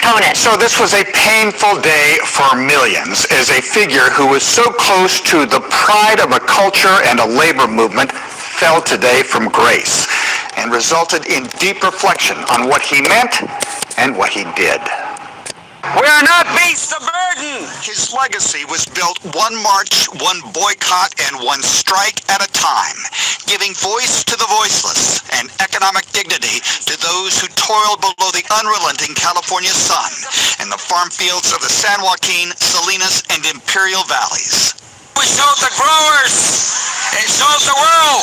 exponent. So this was a painful day for millions, as a figure who was so close to the pride of a culture and a labor movement fell today from grace and resulted in deep reflection on what he meant and what he did. We are not beasts of burden. His legacy was built one march, one boycott, and one strike at a time, giving voice to the voiceless and economic dignity to those who toiled below the unrelenting California sun in the farm fields of the San Joaquin, Salinas, and Imperial Valleys. We showed the growers and showed the world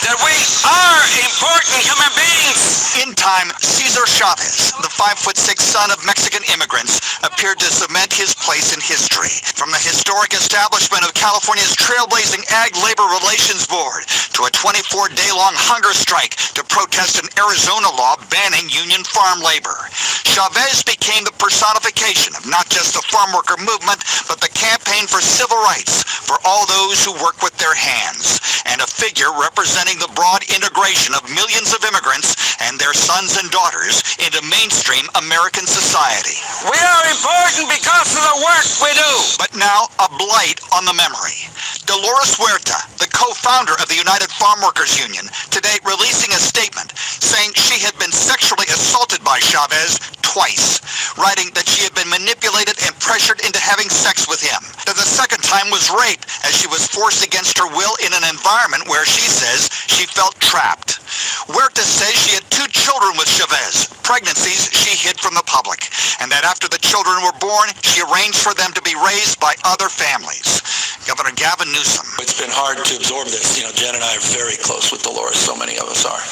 that we are important human beings. In time, Cesar Chavez, the 5'6" son of Mexican immigrants, appeared to cement his place in history. From the historic establishment of California's trailblazing Ag Labor Relations Board to a 24-day-long hunger strike to protest an Arizona law banning union farm labor, Chavez became the personification of not just the farm worker movement, but the campaign for civil rights for all those who work with their hands, and a figure representing the broad integration of millions of immigrants and their sons and daughters into mainstream American society. We are important because of the work we do. But now, a blight on the memory. Dolores Huerta, the co-founder of the United Farm Workers Union, today releasing a statement saying she had been sexually assaulted by Chavez twice, writing that she had been manipulated and pressured into having sex with him. That the second time was rape, as she was forced against her will in an environment where she says she felt trapped. Huerta says she had 2 children with Chavez, pregnancies she hid from the public, and that after the children were born, she arranged for them to be raised by other families. Governor Gavin Newsom. It's been hard to absorb this. You know, Jen and I are very close with Dolores, so many of us are,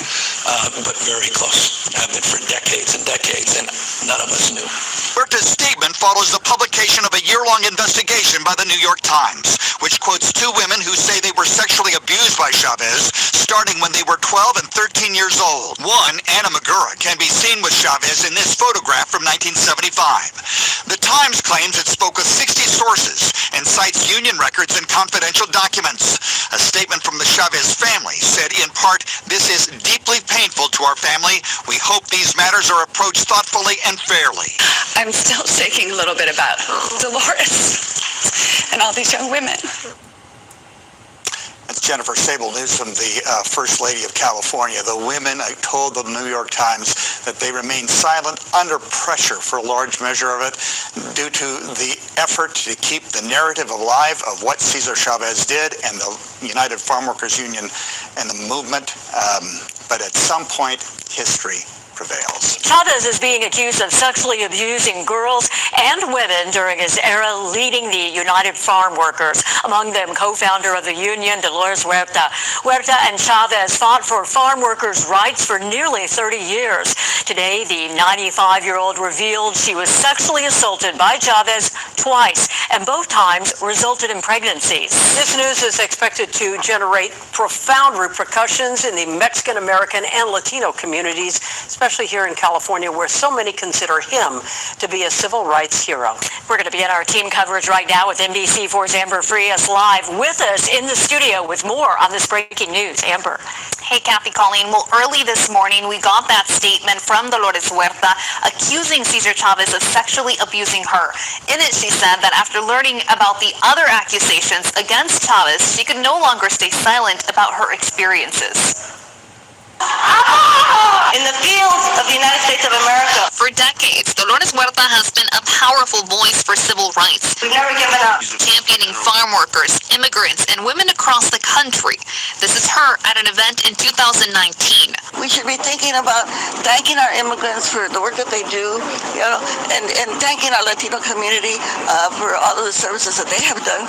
but very close. Have been for decades and decades, and none of us knew. Huerta's statement follows the publication of a year-long investigation by the New York Times, which quotes 2 women who say they were sexually abused by Chavez starting when they were 12 and 13 years old. One, Anna Magura, can be seen with Chavez in this photograph from 1975. The Times claims it spoke with 60 sources and cites union records and confidential documents. A statement from the Chavez family said, in part, "This is deeply painful to our family. We hope these matters are approached thoughtfully and fairly." I'm still shaking a little bit about Dolores and all these young women. That's Jennifer Sable Newsom, the First Lady of California. The women told the New York Times that they remained silent under pressure for a large measure of it due to the effort to keep the narrative alive of what Cesar Chavez did and the United Farm Workers Union and the movement. But at some point, history prevails. Chavez is being accused of sexually abusing girls and women during his era leading the United Farm Workers, among them co-founder of the union, Dolores Huerta. Huerta and Chavez fought for farm workers' rights for nearly 30 years. Today, the 95-year-old revealed she was sexually assaulted by Chavez twice, and both times resulted in pregnancies. This news is expected to generate profound repercussions in the Mexican-American and Latino communities, especially here in California, where so many consider him to be a civil rights hero. We're going to begin our team coverage right now with NBC4's Amber Frias live with us in the studio with more on this breaking news. Amber. Hey, Kathy, Colleen. Well, early this morning, we got that statement from Dolores Huerta accusing Cesar Chavez of sexually abusing her. In it, she said that after learning about the other accusations against Chavez, she could no longer stay silent about her experiences. In the fields of the United States of America. For decades, Dolores Huerta has been a powerful voice for civil rights. We've never given up. Championing farm workers, immigrants, and women across the country. This is her at an event in 2019. We should be thinking about thanking our immigrants for the work that they do, you know, and thanking our Latino community for all of the services that they have done.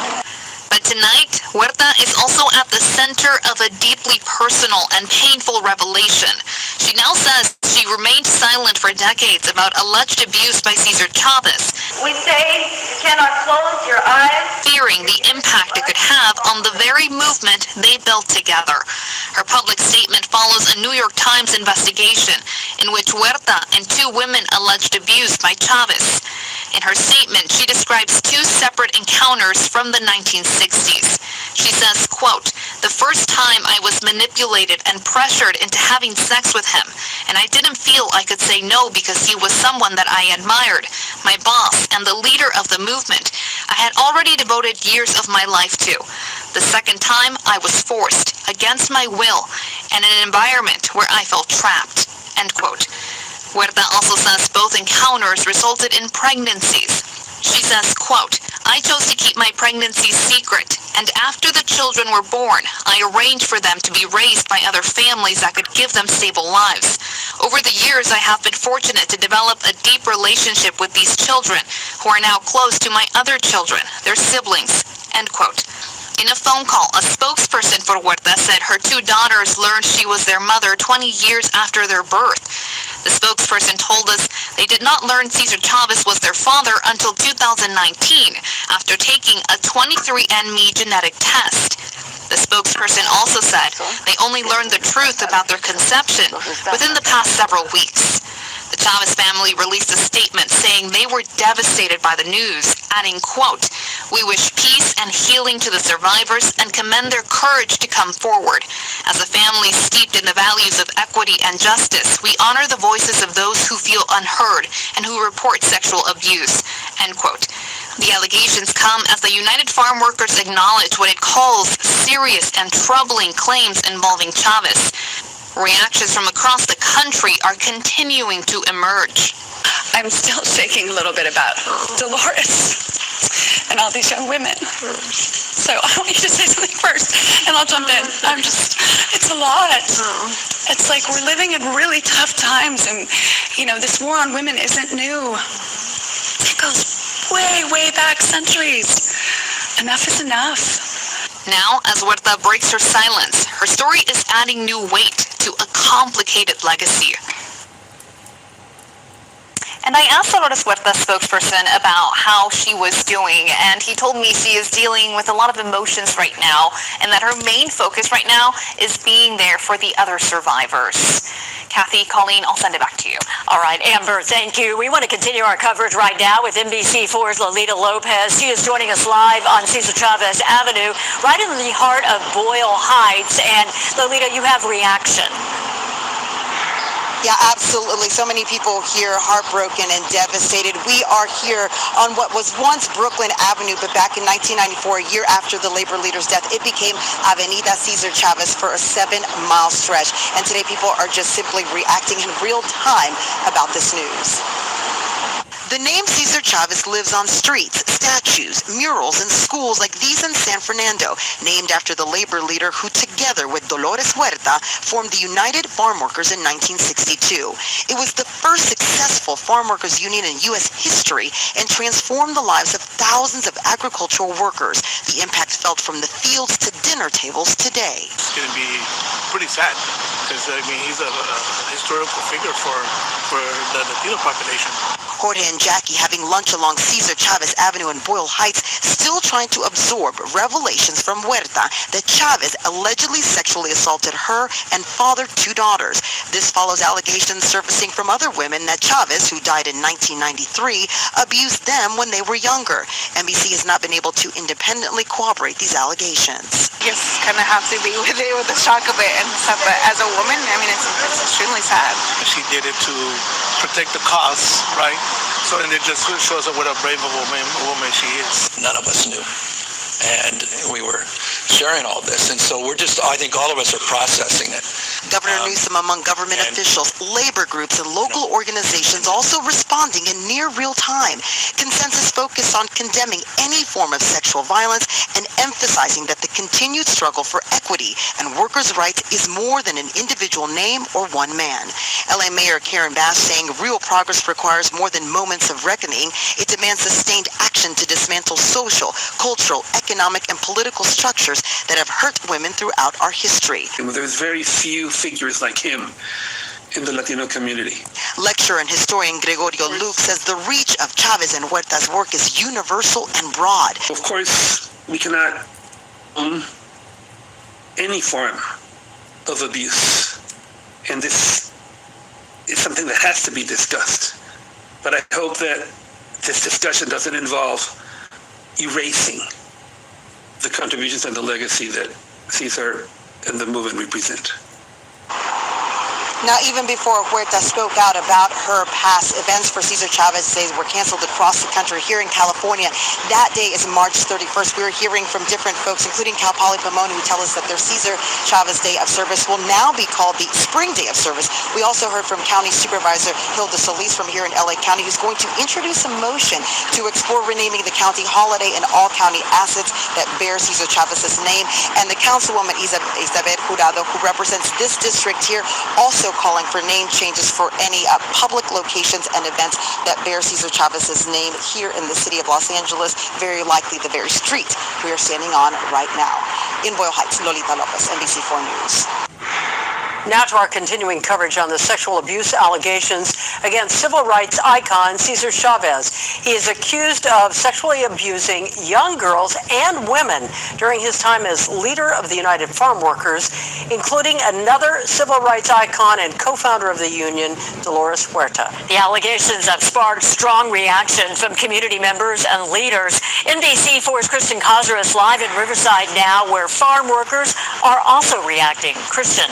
But tonight, Huerta is also at the center of a deeply personal and painful revelation. She now says she remained silent for decades about alleged abuse by Cesar Chavez. We say you cannot close your eyes. Fearing the impact it could have on the very movement they built together. Her public statement follows a New York Times investigation in which Huerta and 2 women alleged abuse by Chavez. In her statement, she describes 2 separate encounters from the 1960s. She says, quote, The first time I was manipulated and pressured into having sex with him, and I didn't feel I could say no because he was someone that I admired, my boss and the leader of the movement I had already devoted years of my life to. The second time, I was forced, against my will, in an environment where I felt trapped." End quote. Huerta also says both encounters resulted in pregnancies. She says, quote, "I chose to keep my pregnancies secret, and after the children were born, I arranged for them to be raised by other families that could give them stable lives. Over the years, I have been fortunate to develop a deep relationship with these children, who are now close to my other children, their siblings." End quote. In a phone call, a spokesperson for Huerta said her two daughters learned she was their mother 20 years after their birth. The spokesperson told us they did not learn Cesar Chavez was their father until 2019, after taking a 23andMe genetic test. The spokesperson also said they only learned the truth about their conception within the past several weeks. The Chavez family released a statement saying they were devastated by the news, adding, quote, "We wish peace and healing to the survivors and commend their courage to come forward. As a family steeped in the values of equity and justice, we honor the voices of those who feel unheard and who report sexual abuse." End quote. The allegations come as the United Farm Workers acknowledge what it calls serious and troubling claims involving Chavez. Reactions from across the country are continuing to emerge. I'm still shaking a little bit about Dolores and all these young women. So I want you to say something first, and I'll jump in. It's a lot. It's like we're living in really tough times, and, this war on women isn't new. It goes way, way back centuries. Enough is enough. Now, as Huerta breaks her silence, her story is adding new weight to a complicated legacy. And I asked Dolores Huerta's spokesperson about how she was doing, and he told me she is dealing with a lot of emotions right now, and that her main focus right now is being there for the other survivors. Kathy, Colleen, I'll send it back to you. All right, Amber, thank you. We want to continue our coverage right now with NBC4's Lolita Lopez. She is joining us live on Cesar Chavez Avenue, right in the heart of Boyle Heights. And Lolita, you have reaction. Yeah, absolutely. So many people here heartbroken and devastated. We are here on what was once Brooklyn Avenue, but back in 1994, a year after the labor leader's death, it became Avenida Cesar Chavez for a 7-mile stretch. And today people are just simply reacting in real time about this news. The name Cesar Chavez lives on streets, statues, murals, and schools like these in San Fernando, named after the labor leader who, together with Dolores Huerta, formed the United Farm Workers in 1962. It was the first successful farm workers union in U.S. history and transformed the lives of thousands of agricultural workers. The impact felt from the fields to dinner tables today. It's going to be pretty sad because, he's a historical figure for the Latino population. Jorge and Jackie having lunch along Cesar Chavez Avenue in Boyle Heights, still trying to absorb revelations from Huerta that Chavez allegedly sexually assaulted her and fathered 2 daughters. This follows allegations surfacing from other women that Chavez, who died in 1993, abused them when they were younger. NBC has not been able to independently corroborate these allegations. You just kind of have to be with it, with the shock of it and stuff. But as a woman, it's extremely sad. She did it to protect the cause, right? So, and it just shows her what a brave woman she is. None of us knew. And we were sharing all this. And so I think all of us are processing it. Governor Newsom, among government officials, labor groups, and local organizations also responding in near real time. Consensus focused on condemning any form of sexual violence and emphasizing that the continued struggle for equity and workers' rights is more than an individual name or one man. LA Mayor Karen Bass saying real progress requires more than moments of reckoning. It demands sustained action to dismantle social, cultural, economic, and political structures that have hurt women throughout our history. There's very few figures like him in the Latino community. Lecturer and historian Gregorio Luke says the reach of Chavez and Huerta's work is universal and broad. Of course, we cannot own any form of abuse, and this is something that has to be discussed. But I hope that this discussion doesn't involve erasing the contributions and the legacy that Cesar and the movement represent. Now, even before Huerta spoke out about her past, events for Cesar Chavez Day were canceled across the country. Here in California, that day is March 31st. We are hearing from different folks, including Cal Poly Pomona, who tell us that their Cesar Chavez Day of Service will now be called the Spring Day of Service. We also heard from County Supervisor Hilda Solis from here in LA County, who's going to introduce a motion to explore renaming the county holiday and all county assets that bear Cesar Chavez's name. And the Councilwoman Isabel Jurado, who represents this district here, also calling for name changes for any public locations and events that bear Cesar Chavez's name here in the city of Los Angeles, very likely the very street we are standing on right now. In Boyle Heights, Lolita Lopez, NBC4 News. Now to our continuing coverage on the sexual abuse allegations against civil rights icon Cesar Chavez. He is accused of sexually abusing young girls and women during his time as leader of the United Farm Workers, including another civil rights icon and co-founder of the union, Dolores Huerta. The allegations have sparked strong reaction from community members and leaders. NBC4's Kristen Cazares live in Riverside now, where farm workers are also reacting. Kristen.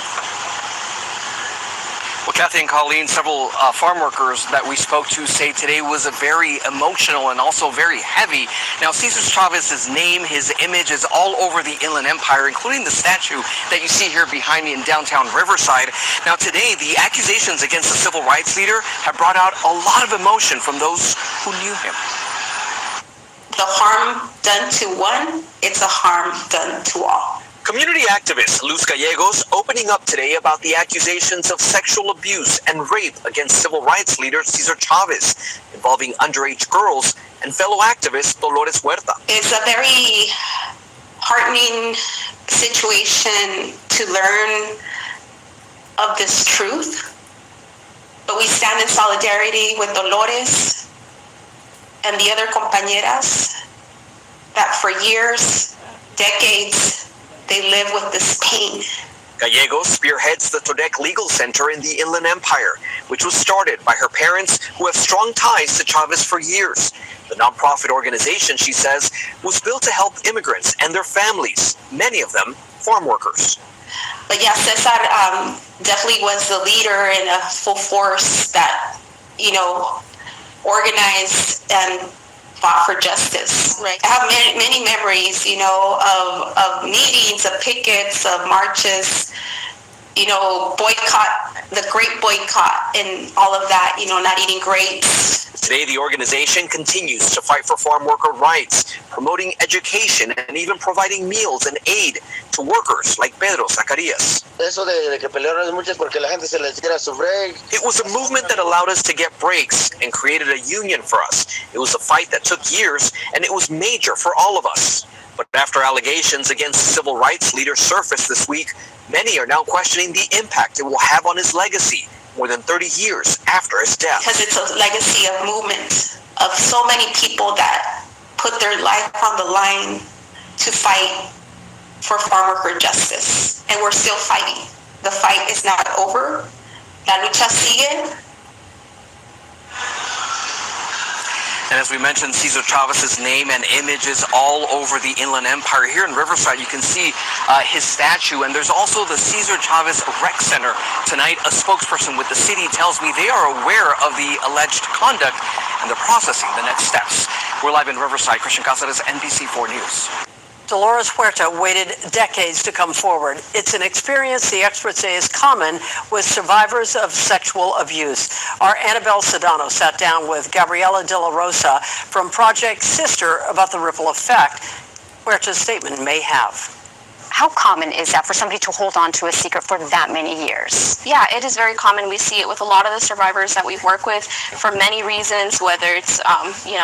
Well, Kathy and Colleen, several farm workers that we spoke to say today was a very emotional and also very heavy. Now, Cesar Chavez's name, his image is all over the Inland Empire, including the statue that you see here behind me in downtown Riverside. Now, today, the accusations against the civil rights leader have brought out a lot of emotion from those who knew him. The harm done to one, it's a harm done to all. Community activist Luz Gallegos opening up today about the accusations of sexual abuse and rape against civil rights leader Cesar Chavez, involving underage girls, and fellow activist Dolores Huerta. It's a very heartening situation to learn of this truth, but we stand in solidarity with Dolores and the other compañeras that for years, decades, they live with this pain. Gallegos spearheads the Todec Legal Center in the Inland Empire, which was started by her parents who have strong ties to Chavez for years. The nonprofit organization, she says, was built to help immigrants and their families, many of them farm workers. But yeah, Cesar definitely was the leader in a full force that, organized and fought for justice. Right. I have many memories, of meetings, of pickets, of marches, boycott, the great boycott and all of that, not eating grapes. Today, the organization continues to fight for farm worker rights, promoting education and even providing meals and aid to workers like Pedro Zacarias. It was a movement that allowed us to get breaks and created a union for us. It was a fight that took years, and it was major for all of us. But after allegations against the civil rights leader surfaced this week, many are now questioning the impact it will have on his legacy more than 30 years after his death. Because it's a legacy of movement, of so many people that put their life on the line to fight for farm worker justice. And we're still fighting. The fight is not over. La lucha sigue. And as we mentioned, Cesar Chavez's name and image is all over the Inland Empire. Here in Riverside, you can see his statue, and there's also the Cesar Chavez Rec Center. Tonight, a spokesperson with the city tells me they are aware of the alleged conduct and they're processing the next steps. We're live in Riverside. Christian Cazares, NBC4 News. Dolores Huerta waited decades to come forward. It's an experience the experts say is common with survivors of sexual abuse. Our Annabelle Sedano sat down with Gabriela De La Rosa from Project Sister about the ripple effect Huerta's statement may have. How common is that for somebody to hold on to a secret for that many years? Yeah, it is very common. We see it with a lot of the survivors that we work with for many reasons, whether it's,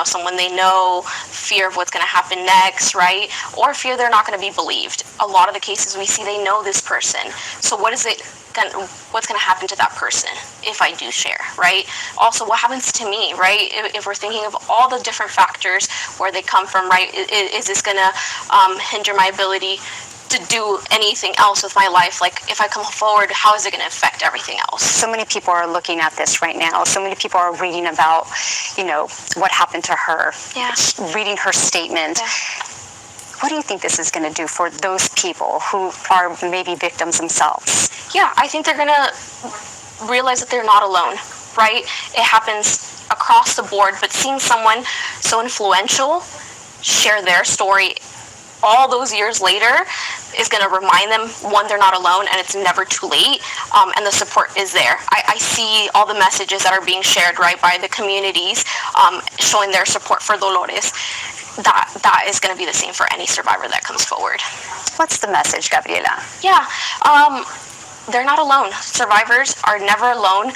someone they know, fear of what's going to happen next, right? Or fear they're not going to be believed. A lot of the cases we see, they know this person. So what's going to happen to that person if I do share, right? Also, what happens to me, right? If we're thinking of all the different factors where they come from, right? Is this going to hinder my ability to do anything else with my life? Like, if I come forward, how is it going to affect everything else? So many people are looking at this right now. So many people are reading about, what happened to her, reading her statement. Yeah. What do you think this is going to do for those people who are maybe victims themselves? Yeah, I think they're going to realize that they're not alone, right? It happens across the board, but seeing someone so influential share their story all those years later is going to remind them, one, they're not alone, and it's never too late, and the support is there. I see all the messages that are being shared, right, by the communities showing their support for Dolores. That is going to be the same for any survivor that comes forward. What's the message, Gabriela? Yeah, they're not alone. Survivors are never alone.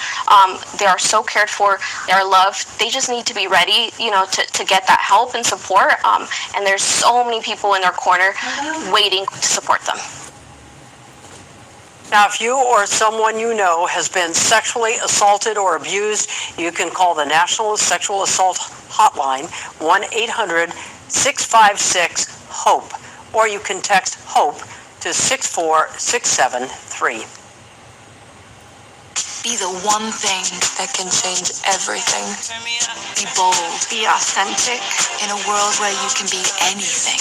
They are so cared for. They are loved. They just need to be ready, to get that help and support. And there's so many people in their corner waiting to support them. Now, if you or someone you know has been sexually assaulted or abused, you can call the National Sexual Assault Hotline, 1-800-656-HOPE, or you can text HOPE to 64673. Be the one thing that can change everything. Be bold. Be authentic. In a world where you can be anything.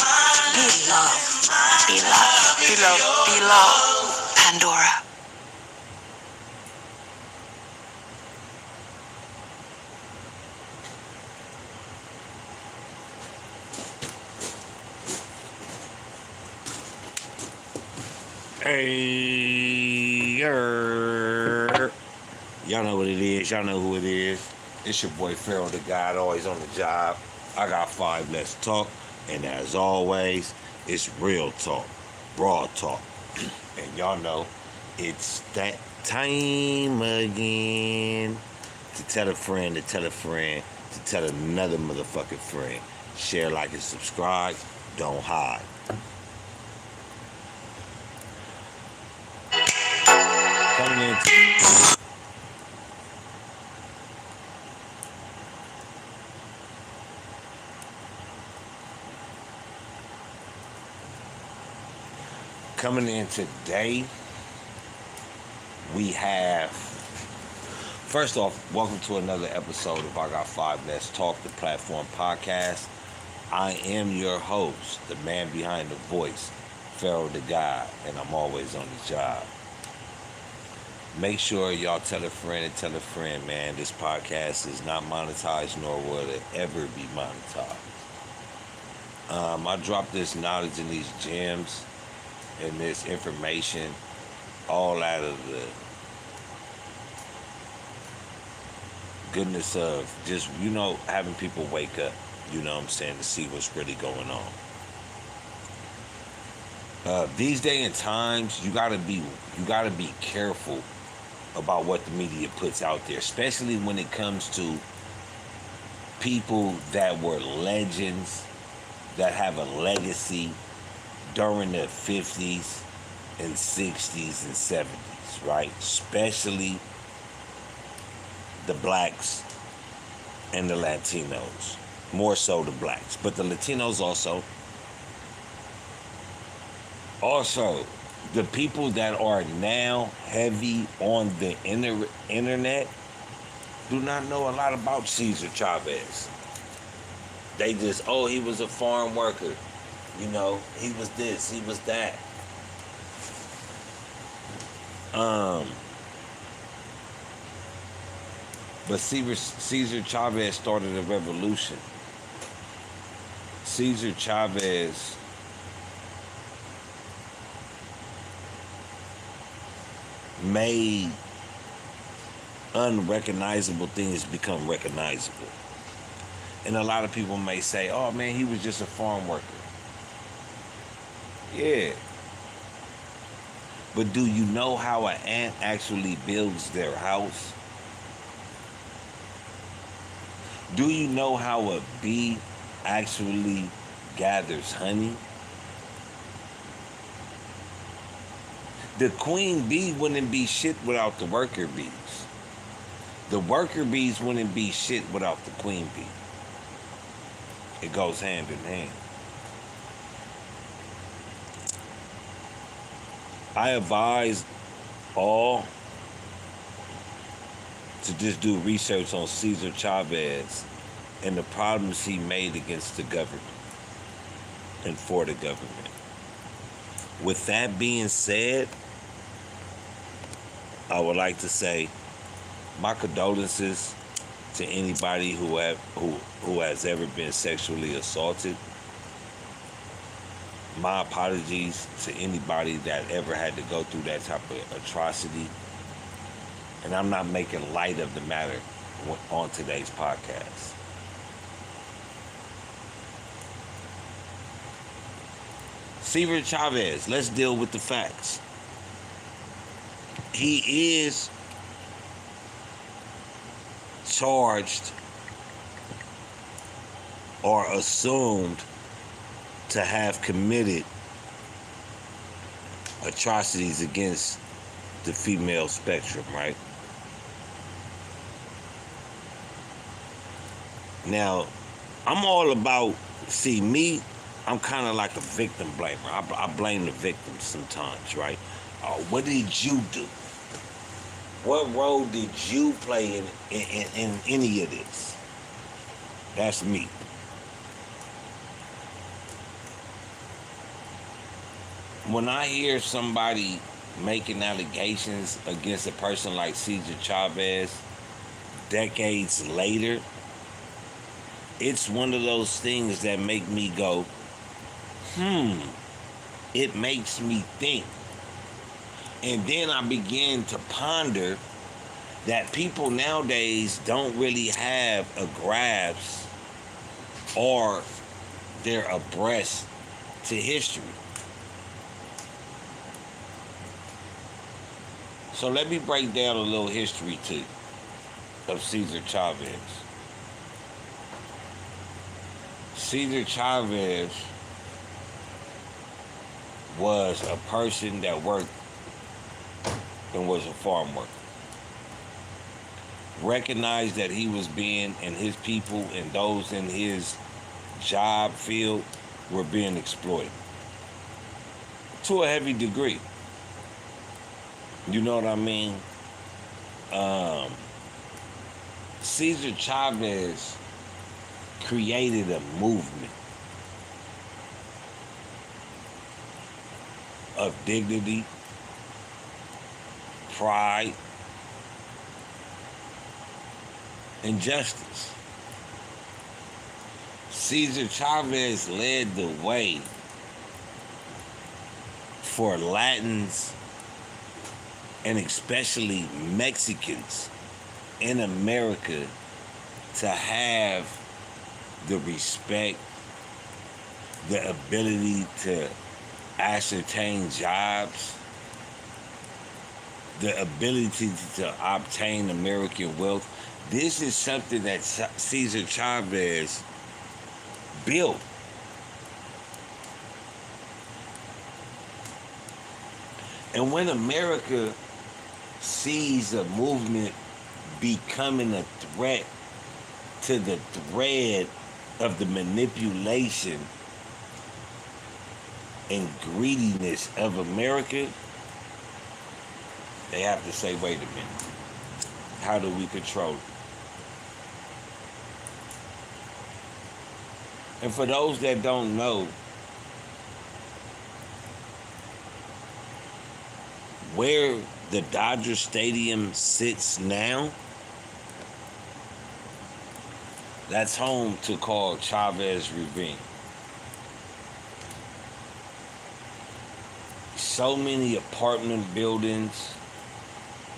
Be love. Be love. Be love. Be love. Pandora. Hey, y'all know what it is. Y'all know who it is. It's your boy Pharaoh the God, always on the job. I got 5 Let's Talk, and as always, it's real talk, raw talk. And y'all know it's that time again to tell a friend, to tell a friend, to tell another motherfucking friend. Share, like, and subscribe. Don't hide. Coming in today, we have, first off, welcome to another episode of I Got 5 Let's Talk, the Platform Podcast. I am your host, the man behind the voice, Pharaoh the God, and I'm always on the job. Make sure y'all tell a friend and tell a friend, man. This podcast is not monetized, nor will it ever be monetized. I drop this knowledge and these gems and this information all out of the goodness of just, having people wake up, to see what's really going on. These day and times, you gotta be careful about what the media puts out there, especially when it comes to people that were legends, that have a legacy during the 50s and 60s and 70s, right? Especially the blacks and the Latinos. More so the blacks, but the Latinos also. Also, the people that are now heavy on the internet do not know a lot about Cesar Chavez. They just, he was a farm worker. He was this, he was that. But Cesar Chavez started a revolution. Cesar Chavez made unrecognizable things become recognizable. And a lot of people may say, oh man, he was just a farm worker. Yeah. But do you know how an ant actually builds their house? Do you know how a bee actually gathers honey? The queen bee wouldn't be shit without the worker bees. The worker bees wouldn't be shit without the queen bee. It goes hand in hand. I advise all to just do research on Cesar Chavez and the problems he made against the government. and for the government. With that being said, I would like to say my condolences to anybody who has ever been sexually assaulted. My apologies to anybody that ever had to go through that type of atrocity. And I'm not making light of the matter on today's podcast. Cesar Chavez, let's deal with the facts. He is charged or assumed to have committed atrocities against the female spectrum, right? Now, I'm all about, I'm kind of like a victim blamer. I blame the victims sometimes, right? What did you do? What role did you play in any of this? That's me. When I hear somebody making allegations against a person like Cesar Chavez decades later, it's one of those things that make me go, it makes me think. And then I begin to ponder that people nowadays don't really have a grasp or they're abreast to history. So let me break down a little history too of Cesar Chavez. Cesar Chavez was a person that worked and was a farm worker. Recognized that he was being, and his people and those in his job field were being exploited to a heavy degree. You know what I mean? Cesar Chavez created a movement of dignity, pride, and justice. Cesar Chavez led the way for Latins and especially Mexicans in America to have the respect, the ability to ascertain jobs, the ability to obtain American wealth. This is something that Cesar Chavez built. And when America sees a movement becoming a threat to the thread of the manipulation and greediness of America, they have to say, wait a minute, how do we control it? And for those that don't know, where the Dodger Stadium sits now, that's home to called Chavez Ravine. So many apartment buildings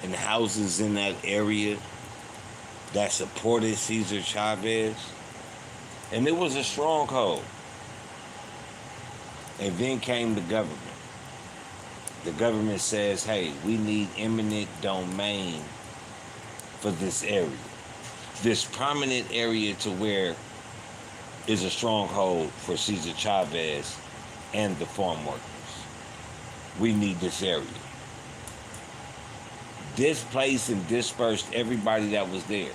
and houses in that area that supported Cesar Chavez. And it was a stronghold. And then came the government. The government says, hey, we need eminent domain for this area. This prominent area to where is a stronghold for Cesar Chavez and the farm workers. We need this area. Displaced and dispersed everybody that was there.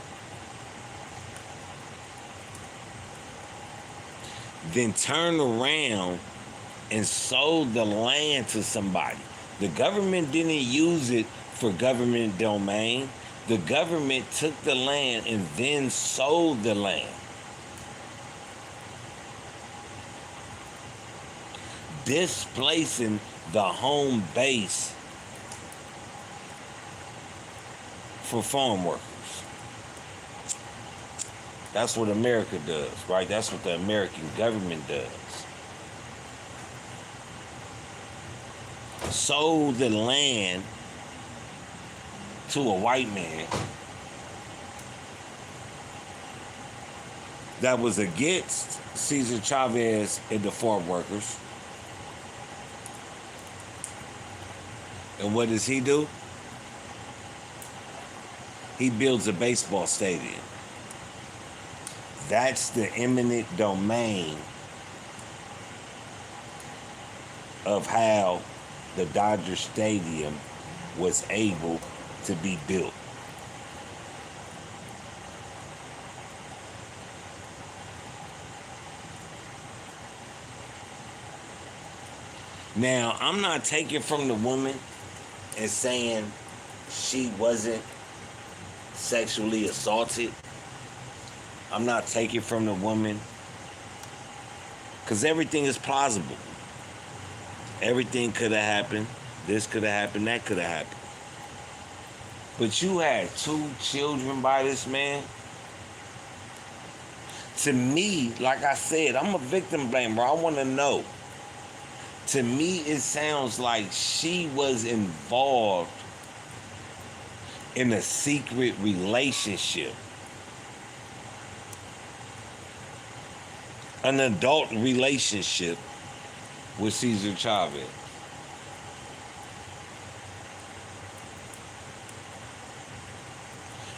Then turned around and sold the land to somebody. The government didn't use it for government domain. The government took the land and then sold the land. displacing the home base for farm workers. That's what America does, right? That's what the American government does. Sold the land to a white man that was against Cesar Chavez and the farm workers. And what does he do? He builds a baseball stadium. That's the eminent domain of how the Dodger Stadium was able to be built. Now, I'm not taking from the woman and saying she wasn't sexually assaulted. I'm not taking from the woman, because everything is plausible. Everything could have happened. This could have happened. That could have happened. But you had 2 children by this man. To me, like I said, I'm a victim blamer. I want to know. To me, it sounds like she was involved in a secret relationship. An adult relationship with Cesar Chavez.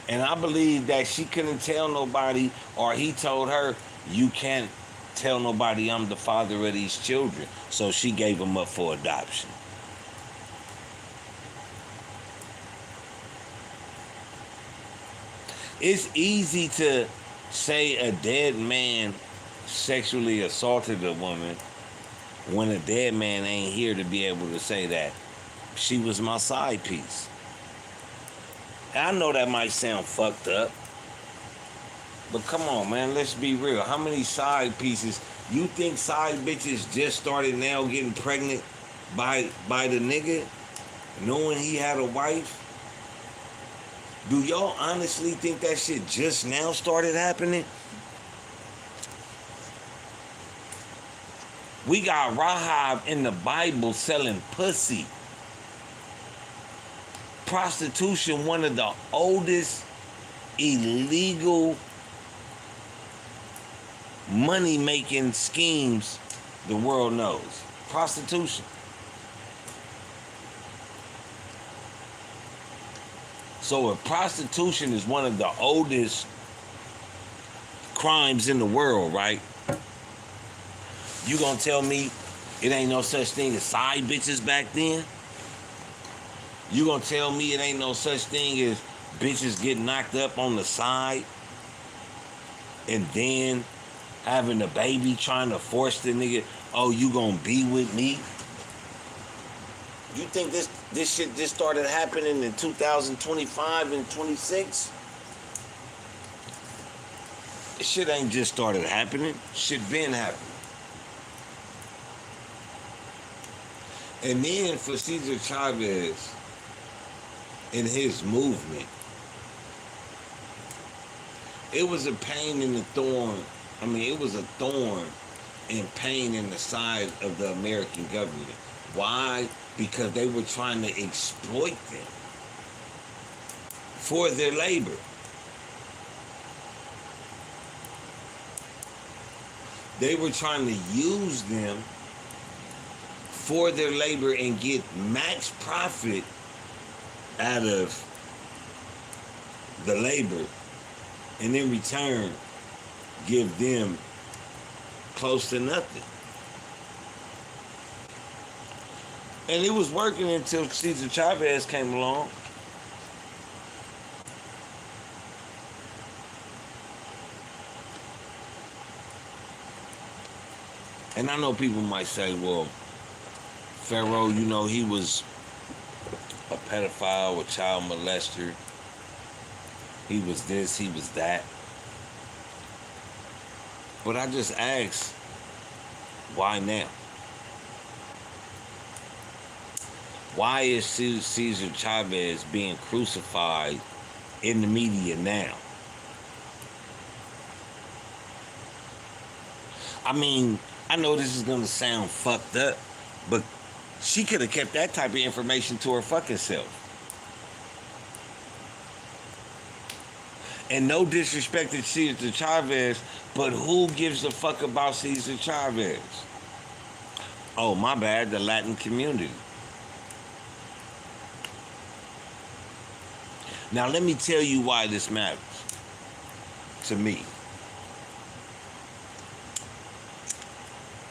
And I believe that she couldn't tell nobody, or he told her, you can't tell nobody I'm the father of these children. So she gave him up for adoption. It's easy to say a dead man sexually assaulted a woman when a dead man ain't here to be able to say that she was my side piece. And I know that might sound fucked up, but come on, man, let's be real. How many side pieces? You think side bitches just started now getting pregnant by the nigga, knowing he had a wife? Do y'all honestly think that shit just now started happening? We got Rahab in the Bible selling pussy. Prostitution, one of the oldest illegal money-making schemes the world knows. Prostitution. So if prostitution is one of the oldest crimes in the world, right? You gonna tell me it ain't no such thing as side bitches back then? You gonna tell me it ain't no such thing as bitches getting knocked up on the side and then having a baby trying to force the nigga, oh, you gonna be with me? You think this shit just started happening in 2025 and 26? This shit ain't just started happening. Shit been happening. And then for Cesar Chavez and his movement, it was a pain in the thorn. I mean, it was a thorn and pain in the side of the American government. Why? Because they were trying to exploit them for their labor. They were trying to use them for their labor and get max profit out of the labor, and in return give them close to nothing. And it was working until Cesar Chavez came along. And I know people might say, well, Pharaoh, you know, he was a pedophile, a child molester. He was this, he was that. But I just ask, why now? Why is Cesar Chavez being crucified in the media now? I mean, I know this is going to sound fucked up, but she could have kept that type of information to her fucking self. And no disrespect to Cesar Chavez, but who gives a fuck about Cesar Chavez? Oh, my bad, the Latin community. Now, let me tell you why this matters to me.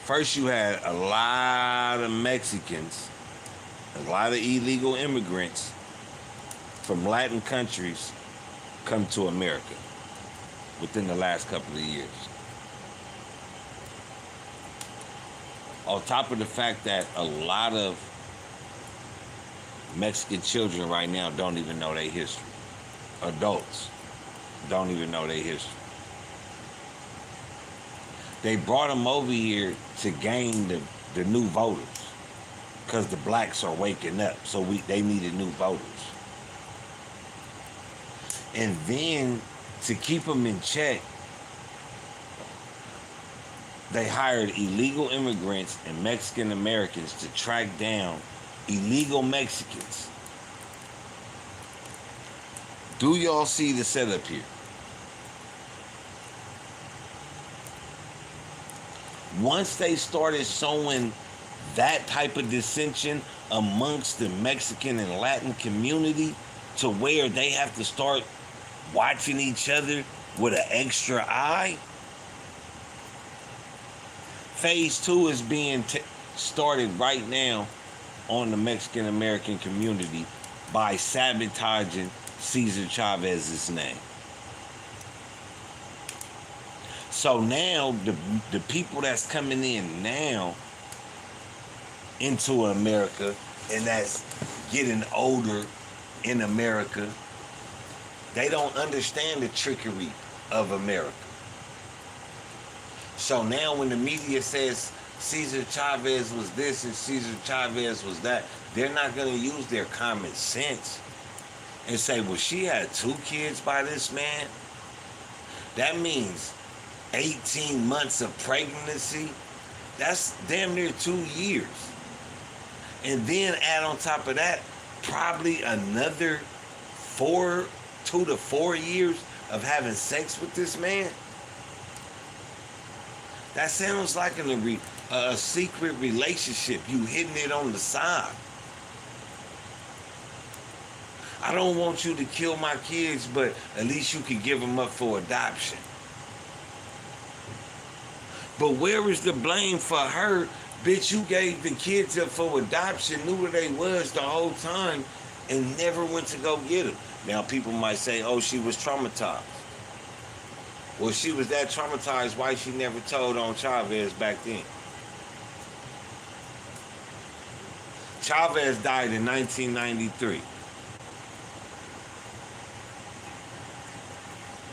First, you had a lot of Mexicans, a lot of illegal immigrants from Latin countries come to America within the last couple of years. On top of the fact that a lot of Mexican children right now don't even know their history. Adults don't even know their history. They brought them over here to gain the new voters because the blacks are waking up. So they needed new voters. And then to keep them in check, they hired illegal immigrants and Mexican Americans to track down illegal Mexicans. Do y'all see the setup here? Once they started sowing that type of dissension amongst the Mexican and Latin community to where they have to start watching each other with an extra eye, phase 2 is being started right now on the Mexican American community by sabotaging Cesar Chavez's name. So now the people that's coming in now into America and that's getting older in America, they don't understand the trickery of America. So now when the media says Cesar Chavez was this and Cesar Chavez was that, they're not going to use their common sense and say, well, she had 2 kids by this man. That means 18 months of pregnancy. That's damn near 2 years. And then add on top of that, probably another 2 to 4 years of having sex with this man. That sounds like a secret relationship. You hitting it on the side. I don't want you to kill my kids, but at least you could give them up for adoption. But where is the blame for her? Bitch, you gave the kids up for adoption, knew where they was the whole time, and never went to go get them. Now, people might say, oh, she was traumatized. Well, she was that traumatized, why she never told on Chavez back then? Chavez died in 1993.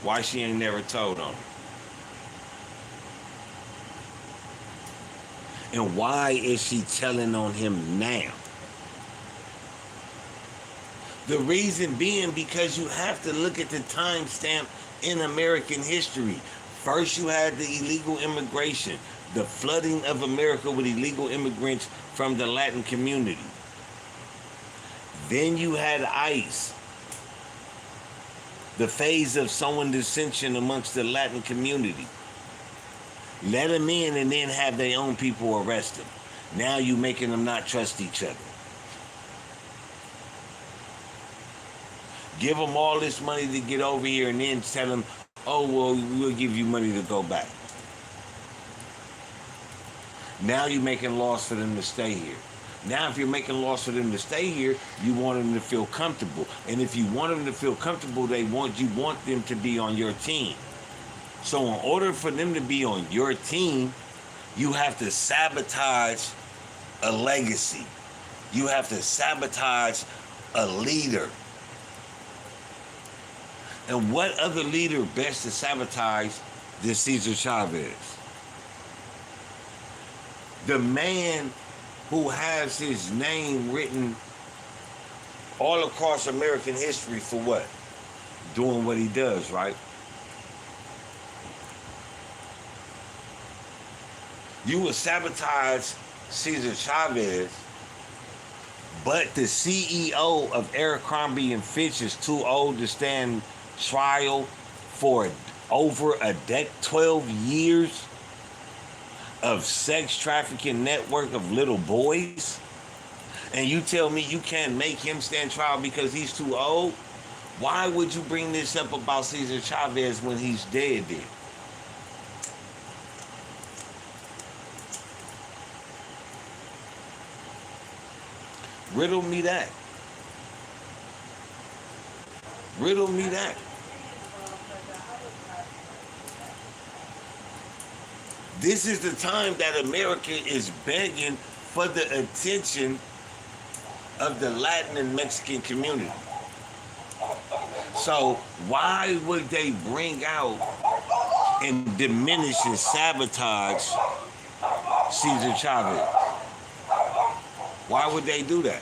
Why she ain't never told on him? And why is she telling on him now? The reason being because you have to look at the timestamp in American history. First, you had the illegal immigration, the flooding of America with illegal immigrants from the Latin community. Then you had ICE, the phase of sowing dissension amongst the Latin community. Let them in and then have their own people arrest them. Now you making them not trust each other. Give them all this money to get over here and then tell them, oh, well, we'll give you money to go back. Now you're making laws for them to stay here. Now if you're making laws for them to stay here, you want them to feel comfortable. And if you want them to feel comfortable, you want them to be on your team. So in order for them to be on your team, you have to sabotage a legacy. You have to sabotage a leader. And what other leader best to sabotage than Cesar Chavez? The man who has his name written all across American history for what? Doing what he does, right? You will sabotage Cesar Chavez, but the CEO of Abercrombie and Fitch is too old to stand trial for over 12 years of sex trafficking network of little boys. And you tell me you can't make him stand trial because he's too old? Why would you bring this up about Cesar Chavez when he's dead then? Riddle me that. Riddle me that. This is the time that America is begging for the attention of the Latin and Mexican community. So why would they bring out and diminish and sabotage Cesar Chavez? Why would they do that?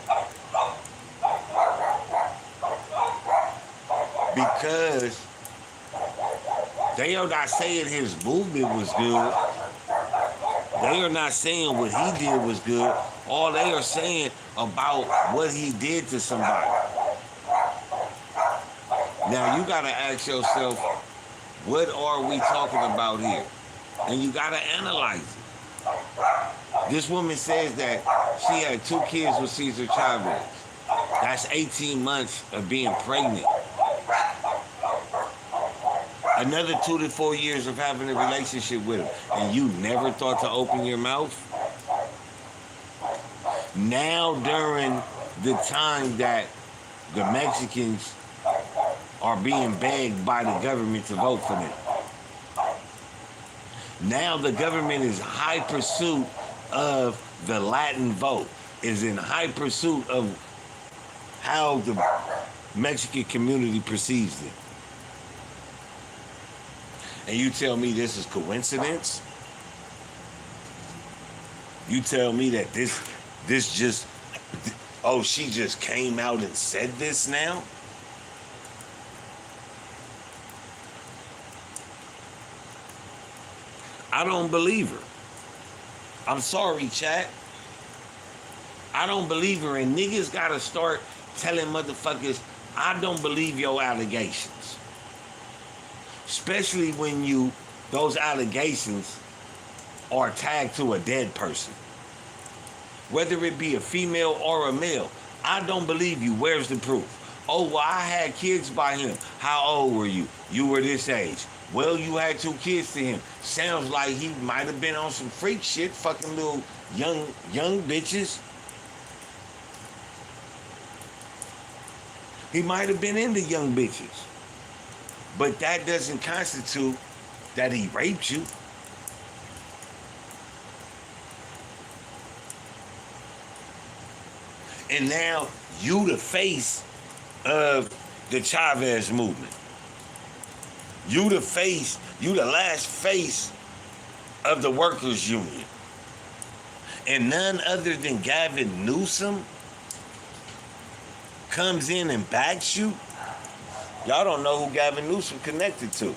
Because they are not saying his movement was good. They are not saying what he did was good. All they are saying about what he did to somebody. Now you gotta ask yourself, what are we talking about here? And you gotta analyze it. This woman says that she had 2 kids with Cesar Chavez. That's 18 months of being pregnant. Another 2 to 4 years of having a relationship with him. And you never thought to open your mouth? Now during the time that the Mexicans are being begged by the government to vote for them. Now the government is in high pursuit of the Latin vote, is in high pursuit of how the Mexican community perceives it. And you tell me this is coincidence? You tell me that this just, oh, she just came out and said this now? I don't believe her. I'm sorry, chat. I don't believe her. And niggas gotta start telling motherfuckers, I don't believe your allegations. Especially when those allegations are tagged to a dead person. Whether it be a female or a male. I don't believe you. Where's the proof? Oh, well, I had kids by him. How old were you? You were this age. Well, you had 2 kids to him. Sounds like he might have been on some freak shit, fucking little young bitches. He might have been into young bitches. But that doesn't constitute that he raped you. And now you the face of the Chavez movement. You the last face of the workers' union. And none other than Gavin Newsom comes in and backs you. Y'all don't know who Gavin Newsom connected to.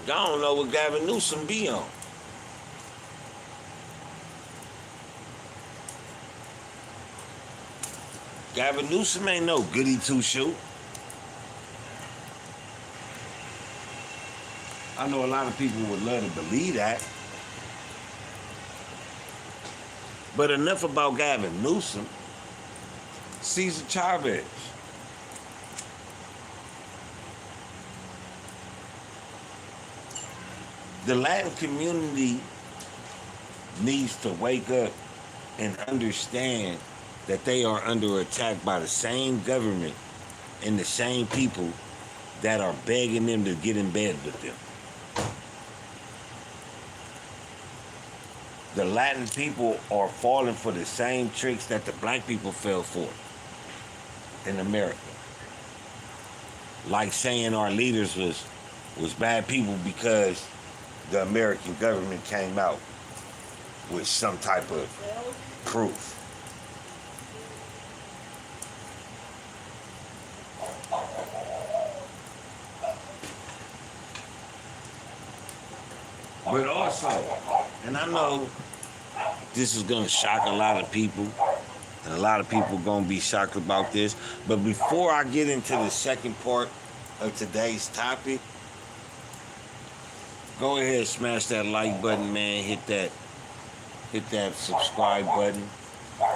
Y'all don't know what Gavin Newsom be on. Gavin Newsom ain't no goody two-shoe. I know a lot of people would love to believe that. But enough about Gavin Newsom. Cesar Chavez. The Latin community needs to wake up and understand that they are under attack by the same government and the same people that are begging them to get in bed with them. The Latin people are falling for the same tricks that the black people fell for in America. Like saying our leaders was bad people because the American government came out with some type of proof. But also, and I know this is gonna shock a lot of people, and a lot of people gonna be shocked about this. But before I get into the second part of today's topic, go ahead, smash that like button, man. Hit that subscribe button,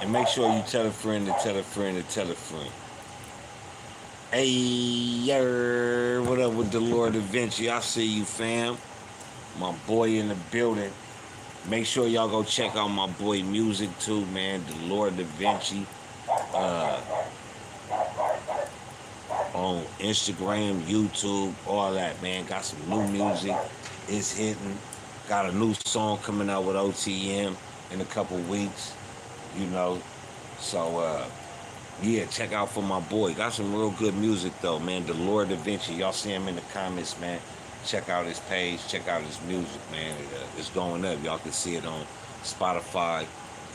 and make sure you tell a friend to tell a friend to tell a friend. Hey, what up with the Lord Da Vinci? I see you, fam. My boy in the building. Make sure y'all go check out my boy music too, man. The Lord Da Vinci. On Instagram, YouTube, all that, man. Got some new music. It's hitting. Got a new song coming out with OTM in a couple weeks. You know. So, yeah, check out for my boy. Got some real good music, though, man. The Lord Da Vinci. Y'all see him in the comments, man. Check out his page. Check out his music, man. It's going up. Y'all can see it on Spotify.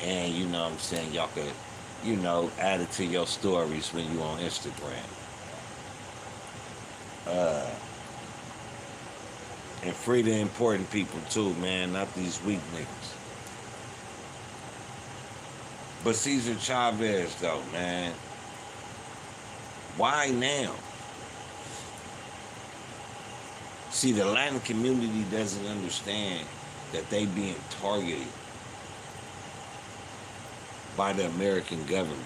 And, you know what I'm saying, y'all could, you know, add it to your stories when you on Instagram. And free the important people, too, man. Not these weak niggas. But Cesar Chavez, though, man. Why now? See, the Latin community doesn't understand that they being targeted by the American government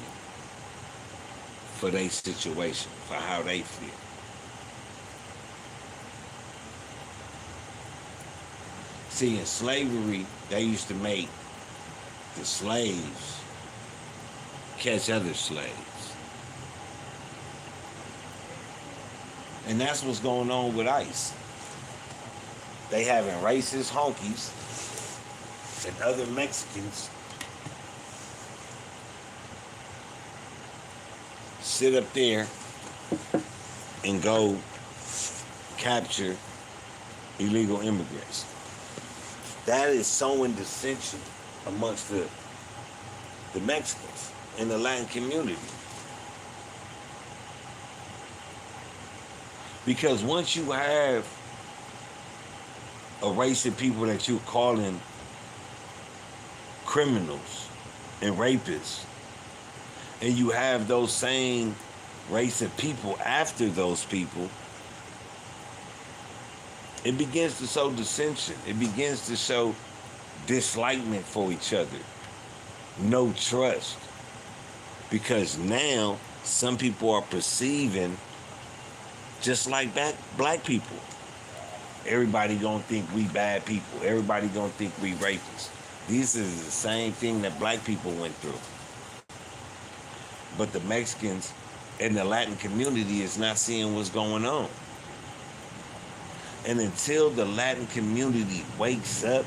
for their situation, for how they feel. See, in slavery, they used to make the slaves catch other slaves. And that's what's going on with ICE. They having racist honkies and other Mexicans sit up there and go capture illegal immigrants. That is sowing dissension amongst the Mexicans in the Latin community. Because once you have a race of people that you're calling criminals and rapists, and you have those same race of people after those people, it begins to sow dissension. It begins to show dislikement for each other. No trust. Because now some people are perceiving just like black people. Everybody gonna think we bad people. Everybody gonna think we rapists. This is the same thing that black people went through. But the Mexicans and the Latin community is not seeing what's going on. And until the Latin community wakes up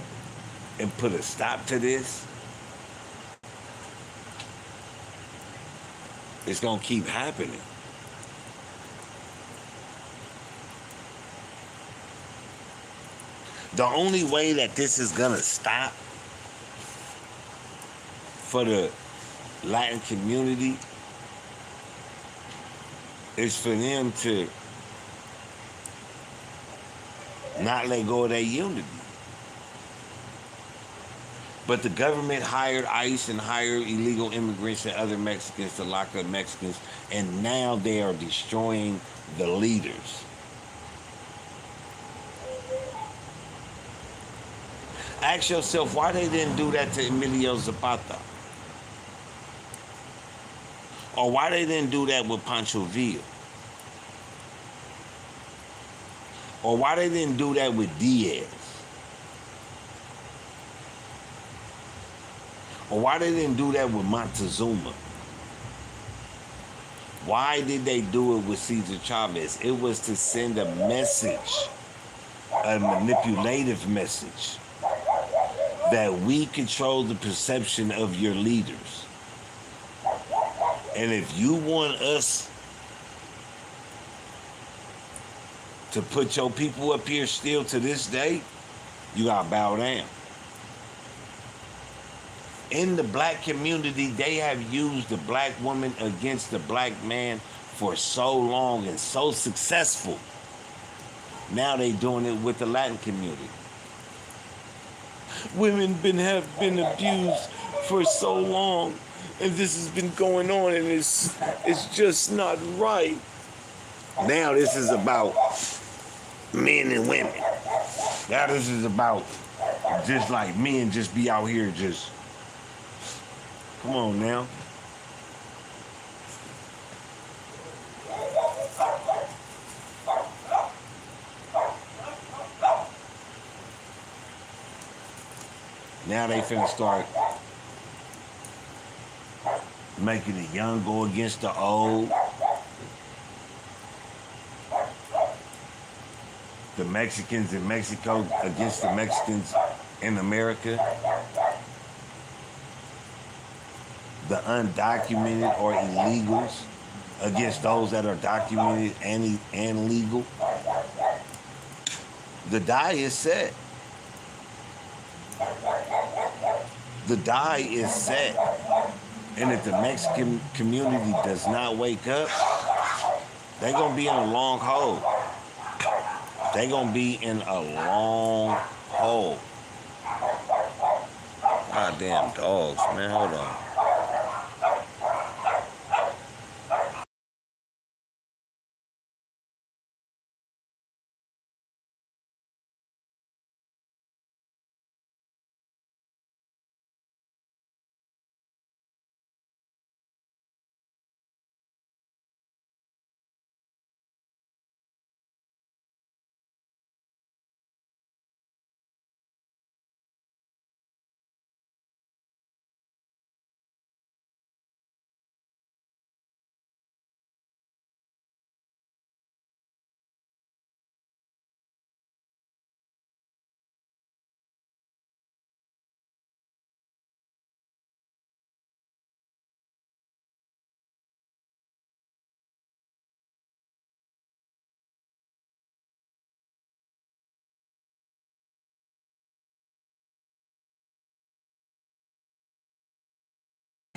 and put a stop to this, it's going to keep happening. The only way that this is going to stop for the Latin community is for them to not let go of their unity. But the government hired ICE and hired illegal immigrants and other Mexicans to lock up Mexicans, and now they are destroying the leaders. Ask yourself why they didn't do that to Emilio Zapata. Or why they didn't do that with Pancho Villa. Or why they didn't do that with Diaz. Or why they didn't do that with Montezuma. Why did they do it with Cesar Chavez? It was to send a message, a manipulative message, that we control the perception of your leaders. And if you want us to put your people up here still to this day, you gotta bow down. In the black community, they have used the black woman against the black man for so long and so successful. Now they doing it with the Latin community. women have been abused for so long, and this has been going on, and it's just not right. Now this is about men and women. Now this is about just like men just be out here just, come on now. Now they finna start making the young go against the old. The Mexicans in Mexico against the Mexicans in America. The undocumented or illegals against those that are documented and legal. The die is set. The die is set. And if the Mexican community does not wake up, they're going to be in a long hole. They're going to be in a long hole. Goddamn dogs, man. Hold on.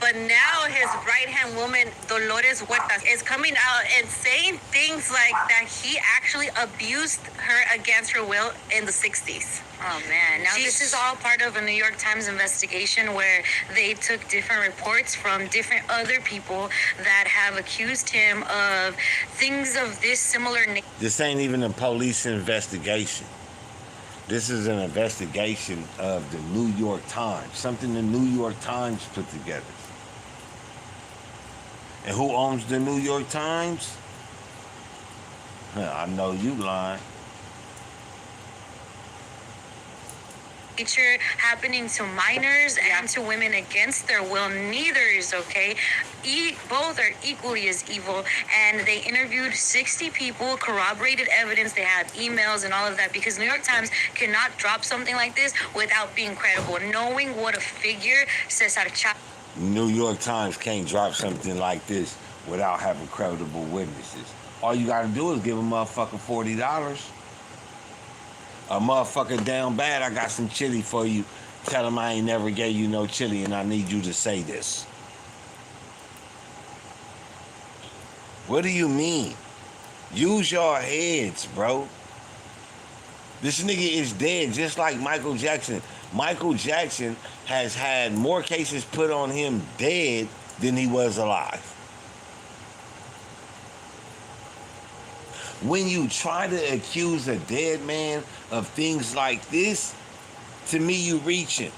But now his right-hand woman, Dolores Huerta, is coming out and saying things like that he actually abused her against her will in the 60s. Oh, man. Now, this is all part of a New York Times investigation where they took different reports from different other people that have accused him of things of this similar nature. This ain't even a police investigation. This is an investigation of the New York Times, something the New York Times put together. And who owns the New York Times? I know you lying. Nature happening to minors and to women against their will. Neither is okay. Both are equally as evil. And they interviewed 60 people, corroborated evidence. They have emails and all of that, because New York Times cannot drop something like this without being credible, knowing what a figure Cesar Chavez. New York Times can't drop something like this without having credible witnesses. All you gotta do is give a motherfucker $40. A motherfucker down bad, I got some chili for you. Tell him I ain't never gave you no chili and I need you to say this. What do you mean? Use your heads, bro. This nigga is dead just like Michael Jackson. Michael Jackson has had more cases put on him dead than he was alive. When you try to accuse a dead man of things like this, to me you reaching.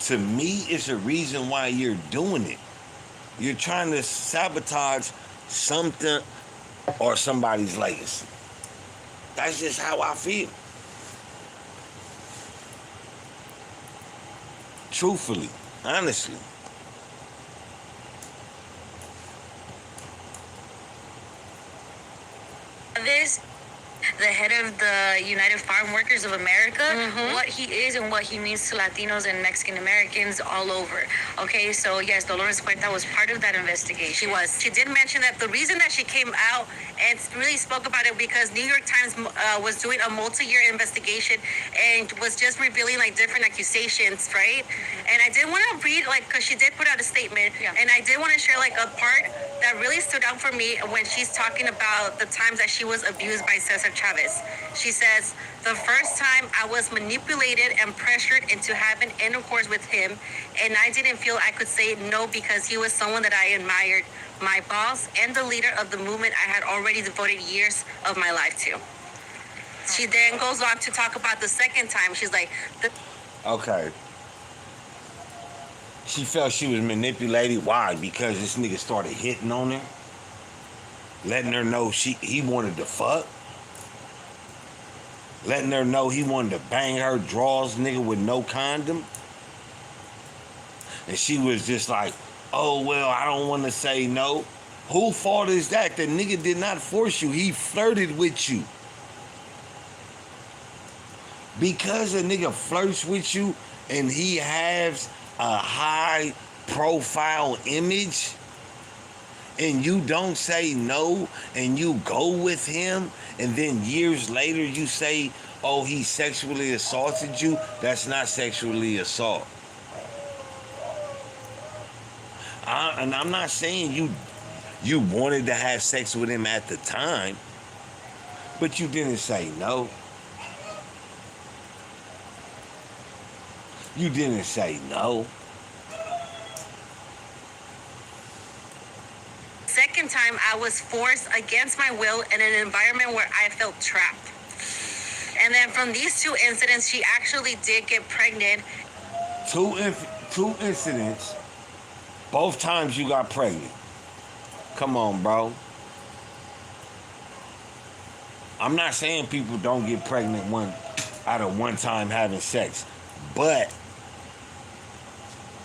To me, it's a reason why you're doing it. You're trying to sabotage something or somebody's legacy. That's just how I feel. Truthfully, honestly. This, the head of the United Farm Workers of America, what he is and what he means to Latinos and Mexican Americans all over. Okay, so yes, Dolores Huerta was part of that investigation. She was. She did mention that the reason that she came out and really spoke about it because New York Times was doing a multi-year investigation and was just revealing like different accusations, right? And I did want to read, like, because she did put out a statement, and I did want to share like a part that really stood out for me when she's talking about the times that she was abused by Cesar Chavez. Chavez. She says, the first time I was manipulated and pressured into having intercourse with him, and I didn't feel I could say no because he was someone that I admired, my boss and the leader of the movement I had already devoted years of my life to. She then goes on to talk about the second time. She's like, Okay. She felt she was manipulated. Why? Because this nigga started hitting on her, letting her know he wanted to fuck, letting her know he wanted to bang her drawers, nigga, with no condom. And she was just like, oh, well, I don't want to say no. Whose fault is that? The nigga did not force you. He flirted with you. Because a nigga flirts with you and he has a high profile image and you don't say no and you go with him and then years later you say, oh, he sexually assaulted you, that's not sexually assault. And I'm not saying you wanted to have sex with him at the time, but you didn't say no. You didn't say no. second time, I was forced against my will in an environment where I felt trapped. And then from these two incidents, she actually did get pregnant. Two incidents. Both times you got pregnant. Come on, bro. I'm not saying people don't get pregnant out of one time having sex, but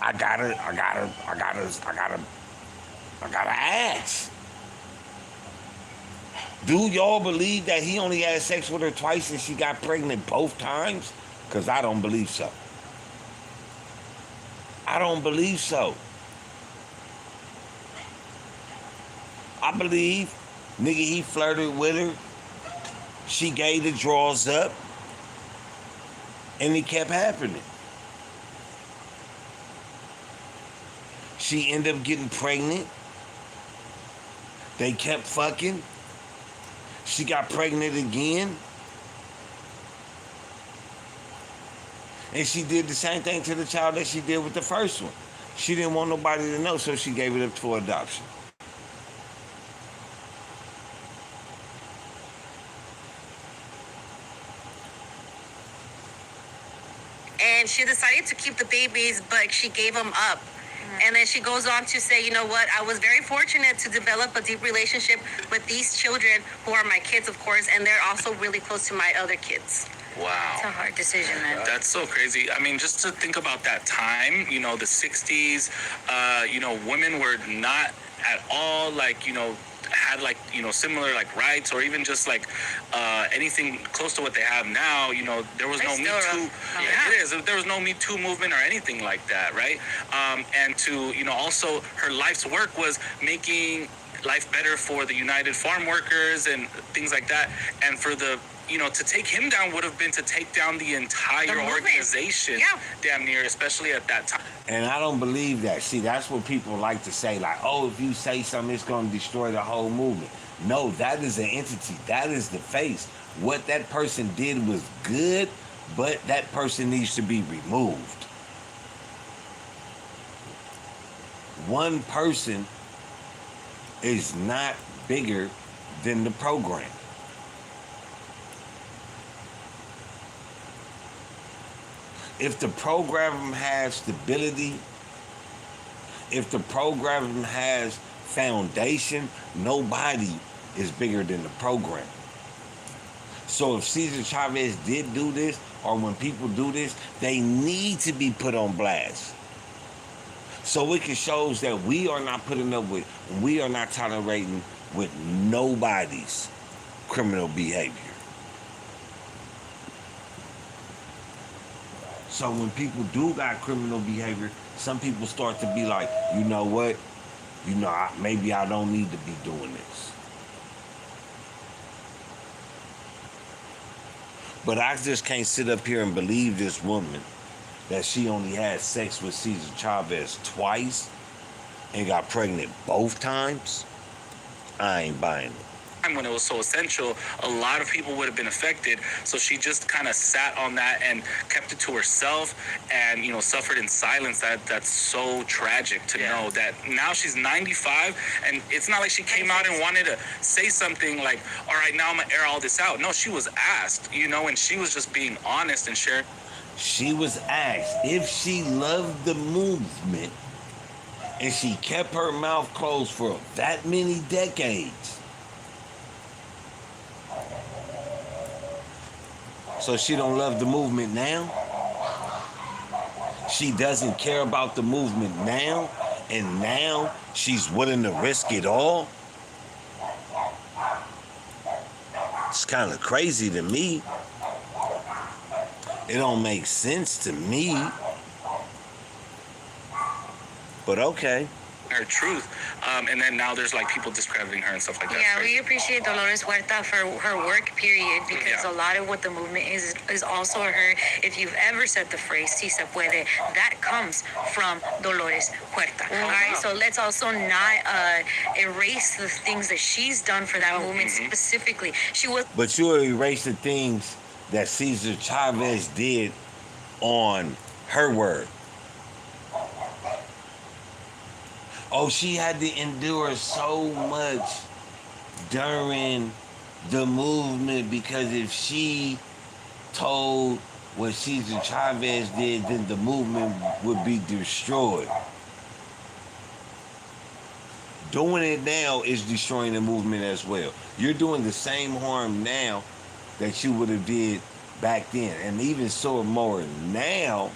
I gotta ask. Do y'all believe that he only had sex with her twice and she got pregnant both times? Because I don't believe so. I don't believe so. I believe, nigga, he flirted with her. She gave the drawers up. And it kept happening. She ended up getting pregnant. They kept fucking. She got pregnant again. And she did the same thing to the child that she did with the first one. She didn't want nobody to know, so she gave it up for adoption. And she decided to keep the babies, but she gave them up. And then she goes on to say, you know what, I was very fortunate to develop a deep relationship with these children who are my kids, of course, and they're also really close to my other kids. Wow. It's a hard decision, man. That's so crazy. I mean, just to think about that time, you know, the 60s, you know, women were not at all like, you know, had like, you know, similar like rights or even just like anything close to what they have now. You know, there was no Me Too. Yeah, it is. There was no Me Too movement or anything like that, right? And to, you know, also her life's work was making life better for the United Farm Workers and things like that. And for the, you know, to take him down would have been to take down the entire organization, damn near, especially at that time. And I don't believe that. See, that's what people like to say, like, oh, if you say something, it's going to destroy the whole movement. No, that is an entity. That is the face. What that person did was good, but that person needs to be removed. One person is not bigger than the program. If the program has stability, if the program has foundation, nobody is bigger than the program. So if Cesar Chavez did do this, or when people do this, they need to be put on blast. So it shows that we are not putting up with, we are not tolerating with nobody's criminal behavior. So when people do got criminal behavior, some people start to be like, you know what? You know, maybe I don't need to be doing this. But I just can't sit up here and believe this woman that she only had sex with Cesar Chavez twice and got pregnant both times. I ain't buying it. when it was so essential, a lot of people would have been affected. So she just kind of sat on that and kept it to herself, and suffered in silence. That's so tragic to know that now she's 95, and it's not like she came out and wanted to say something like, all right, now I'm gonna air all this out. No, she was asked, and she was just being honest and sharing. She was asked if she loved the movement, and she kept her mouth closed for that many decades. So she don't love the movement now? She doesn't care about the movement now, and now she's willing to risk it all? It's kind of crazy to me. It don't make sense to me. But okay. Her truth, and then now there's like people discrediting her and stuff like that. Yeah, we appreciate Dolores Huerta for her work, period, because a lot of what the movement is also her. If you've ever said the phrase "si se puede," that comes from Dolores Huerta. All right, so let's also not erase the things that she's done for that movement specifically. She was. But you erase the things that Cesar Chavez did on her word. Oh, she had to endure so much during the movement, because if she told what Cesar Chavez did, then the movement would be destroyed. Doing it now is destroying the movement as well. You're doing the same harm now that you would have did back then, and even so more now,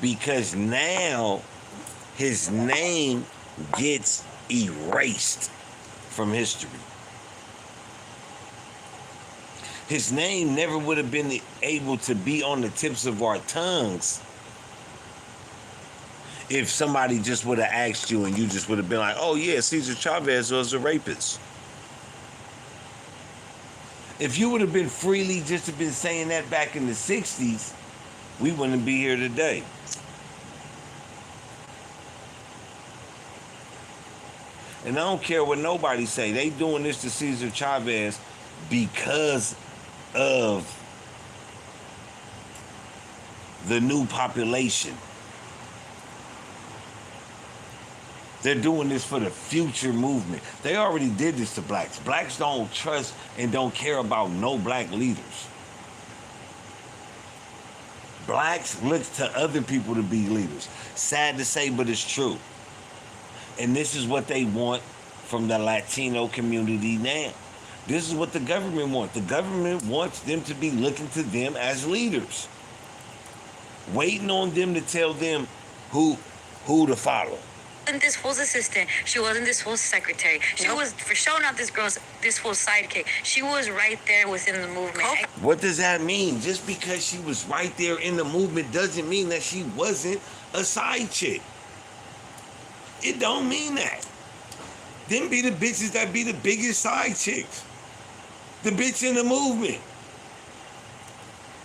because now his name gets erased from history. His name never would have been able to be on the tips of our tongues if somebody just would have asked you and you just would have been like, oh yeah, Cesar Chavez was a rapist. If you would have been freely just have been saying that back in the 60s, we wouldn't be here today. And I don't care what nobody say. They doing this to Cesar Chavez because of the new population. They're doing this for the future movement. They already did this to blacks. Blacks don't trust and don't care about no black leaders. Blacks look to other people to be leaders. Sad to say, but it's true. And this is what they want from the Latino community now. This is what the government wants. The government wants them to be looking to them as leaders, waiting on them to tell them who to follow. Wasn't this fool's assistant. She wasn't this fool's secretary. She was for sure not this fool's sidekick. She was right there within the movement. What does that mean? Just because she was right there in the movement doesn't mean that she wasn't a side chick. It don't mean that. Them be the bitches that be the biggest side chicks. The bitch in the movement.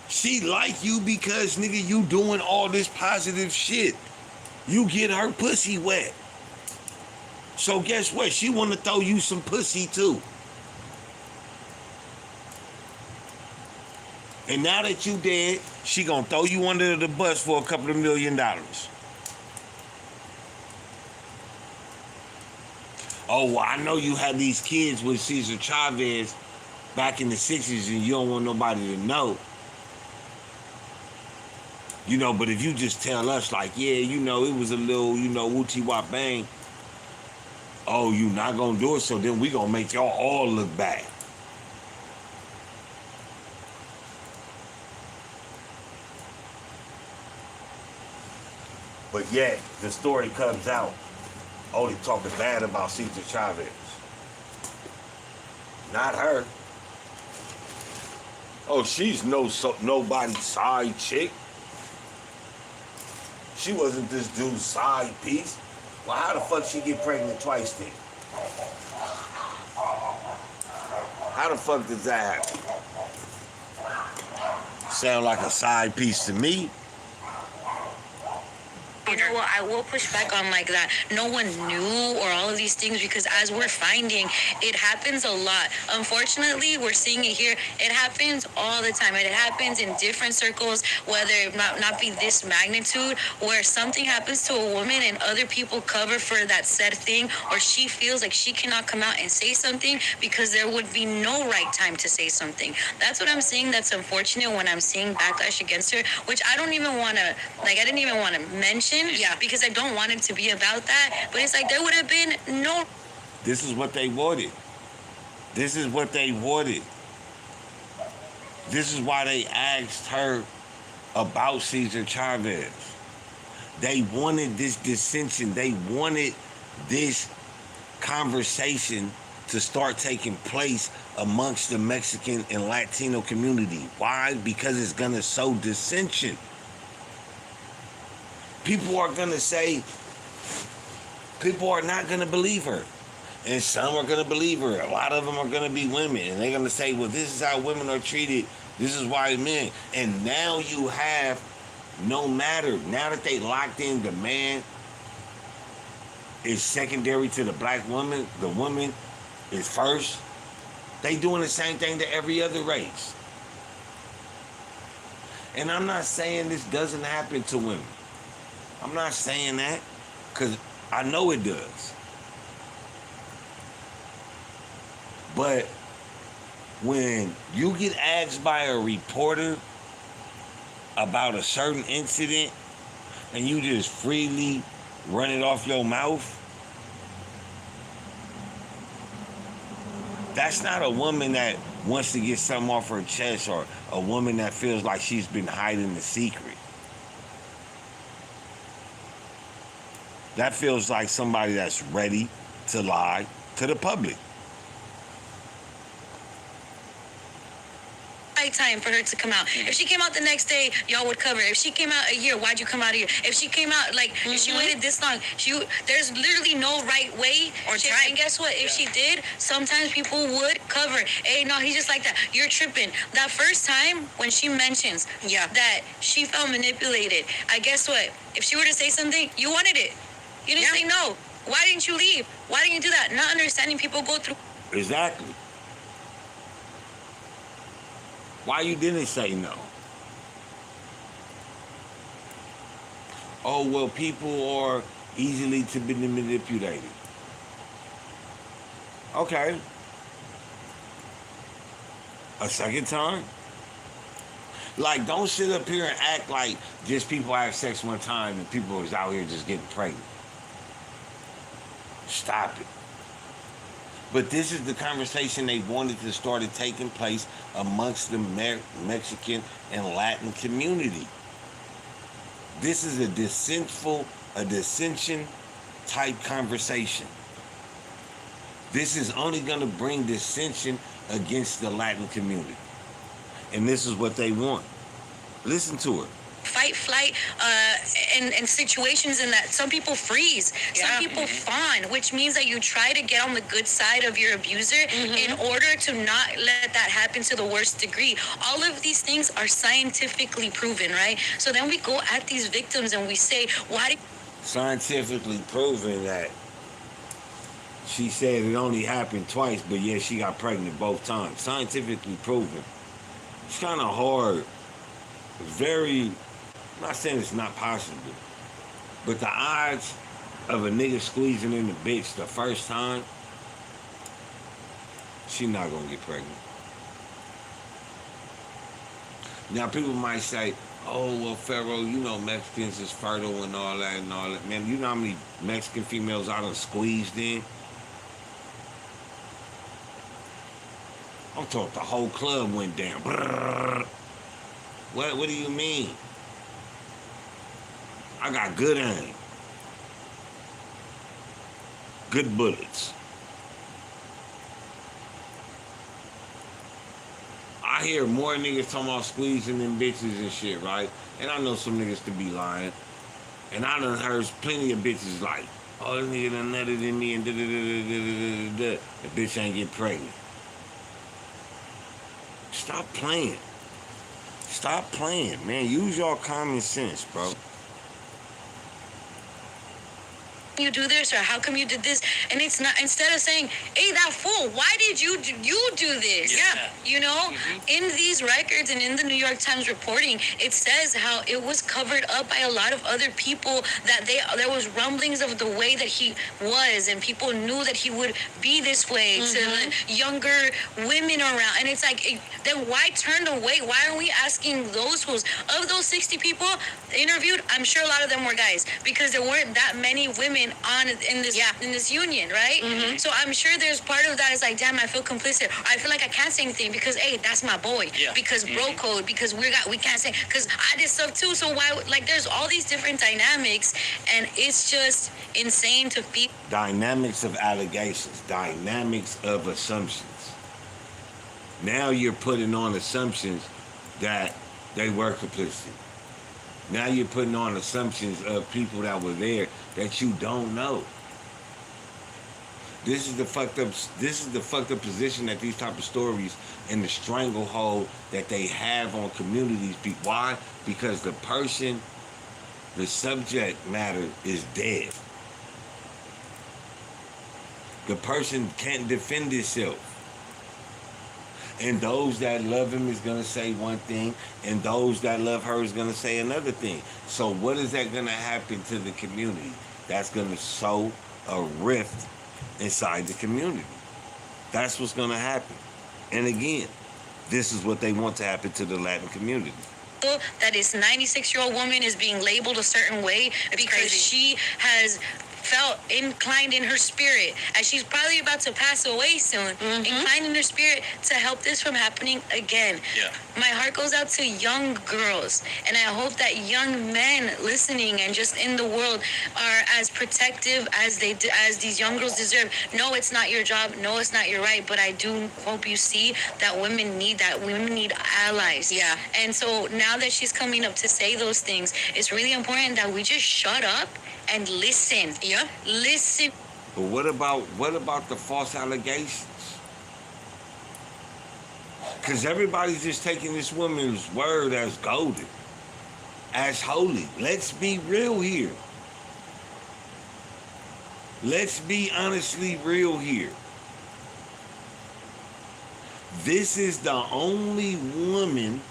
She like you because, nigga, you doing all this positive shit. You get her pussy wet. So guess what? She want to throw you some pussy too. And now that you dead, she gonna throw you under the bus for $2 million. Oh, well, I know you had these kids with Cesar Chavez back in the 60s and you don't want nobody to know. But if you just tell us like, yeah, it was a little, wooty wop bang. Oh, you not gonna do it, so then we gonna make y'all all look bad. But yet, the story comes out only talking bad about Cesar Chavez. Not her. Oh, she's nobody's side chick. She wasn't this dude's side piece. Well, how the fuck she get pregnant twice then? How the fuck does that happen? Sound like a side piece to me. You know what? I will push back on like that. No one knew or all of these things because as we're finding, it happens a lot. Unfortunately, we're seeing it here. It happens all the time. And it happens in different circles, whether it not be this magnitude, where something happens to a woman and other people cover for that said thing, or she feels like she cannot come out and say something because there would be no right time to say something. That's what I'm saying. That's unfortunate when I'm seeing backlash against her, which I don't even want to, like, I didn't even want to mention, because I don't want it to be about that. But it's like there would have been no. This is what they wanted. This is what they wanted. This is why they asked her about Cesar Chavez. They wanted this dissension. They wanted this conversation to start taking place amongst the Mexican and Latino community. Why? Because it's going to sow dissension. People are going to say, people are not going to believe her. And some are going to believe her. A lot of them are going to be women. And they're going to say, well, this is how women are treated. This is why men. And now you have, no matter, now that they locked in the man is secondary to the black woman, the woman is first, they doing the same thing to every other race. And I'm not saying this doesn't happen to women. I'm not saying that, because I know it does. But when you get asked by a reporter about a certain incident and you just freely run it off your mouth, that's not a woman that wants to get something off her chest, or a woman that feels like she's been hiding the secret. That feels like somebody that's ready to lie to the public. Right time for her to come out. If she came out the next day, y'all would cover. If she came out a year, why'd you come out a year? If she came out, like, if she waited this long, there's literally no right way or time. And guess what? If she did, sometimes people would cover. Hey, no, he's just like that. You're tripping. That first time when she mentions that she felt manipulated, I guess what? If she were to say something, you wanted it. You didn't say no. Why didn't you leave? Why didn't you do that? Not understanding people go through. Exactly. Why you didn't say no? Oh, well, people are easily to be manipulated. Okay. A second time? Like, don't sit up here and act like just people have sex one time and people is out here just getting pregnant. Stop it. But this is the conversation they wanted to start taking place amongst the Mexican and Latin community. This is a dissension type conversation. This is only going to bring dissension against the Latin community. And this is what they want. Listen to it. Fight, flight, and situations in that some people freeze, some people fawn, which means that you try to get on the good side of your abuser in order to not let that happen to the worst degree. All of these things are scientifically proven, right? So then we go at these victims and we say, why did... Scientifically proven that she said it only happened twice, but yeah, she got pregnant both times. Scientifically proven. It's kind of hard. Very... I'm not saying it's not possible, but the odds of a nigga squeezing in the bitch the first time, she not gonna get pregnant. Now people might say, oh, well, Pharaoh, you know Mexicans is fertile and all that and all that. Man, you know how many Mexican females I done squeezed in? I'm talking the whole club went down. What do you mean? I got good aim. Good bullets. I hear more niggas talking about squeezing them bitches and shit, right? And I know some niggas to be lying. And I done heard plenty of bitches like, oh, this nigga done nutted in me and da-da-da-da-da-da-da-da. The bitch ain't get pregnant. Stop playing. Stop playing, man. Use your common sense, bro. you do this, or how come you did this? And it's not, instead of saying, hey, that fool, why did you do this? Yeah. You know, in these records and in the New York Times reporting, it says how it was covered up by a lot of other people, that there was rumblings of the way that he was, and people knew that he would be this way to younger women around. And it's like, then why turn away? Why are we asking those fools? Of those 60 people interviewed, I'm sure a lot of them were guys, because there weren't that many women in this union, right? So I'm sure there's part of that is like, damn, I feel complicit. I feel like I can't say anything because, hey, that's my boy. Because bro code, because we can't say, because I did stuff too. So why, like, there's all these different dynamics, and it's just insane to feel. Dynamics of allegations, dynamics of assumptions. Now you're putting on assumptions that they were complicit. Now you're putting on assumptions of people that were there that you don't know. This is the fucked up position that these type of stories and the stranglehold that they have on communities. Why? Because the person, the subject matter is dead. The person can't defend himself. And those that love him is going to say one thing, and those that love her is going to say another thing. So what is that going to happen to the community? That's going to sow a rift inside the community. That's what's going to happen. And again, this is what they want to happen to the Latin community. That this 96-year-old woman is being labeled a certain way because she has felt inclined in her spirit, as she's probably about to pass away soon, inclined in her spirit to help this from happening again. My heart goes out to young girls, and I hope that young men listening and just in the world are as protective as these young girls deserve. No, it's not your job. No, it's not your right. But I do hope you see that women need that. Women need allies. And so now that she's coming up to say those things, it's really important that we just shut up and listen. Listen. But what about the false allegations? Because everybody's just taking this woman's word as golden, as holy. Let's be real here. Let's be honestly real here. This is the only woman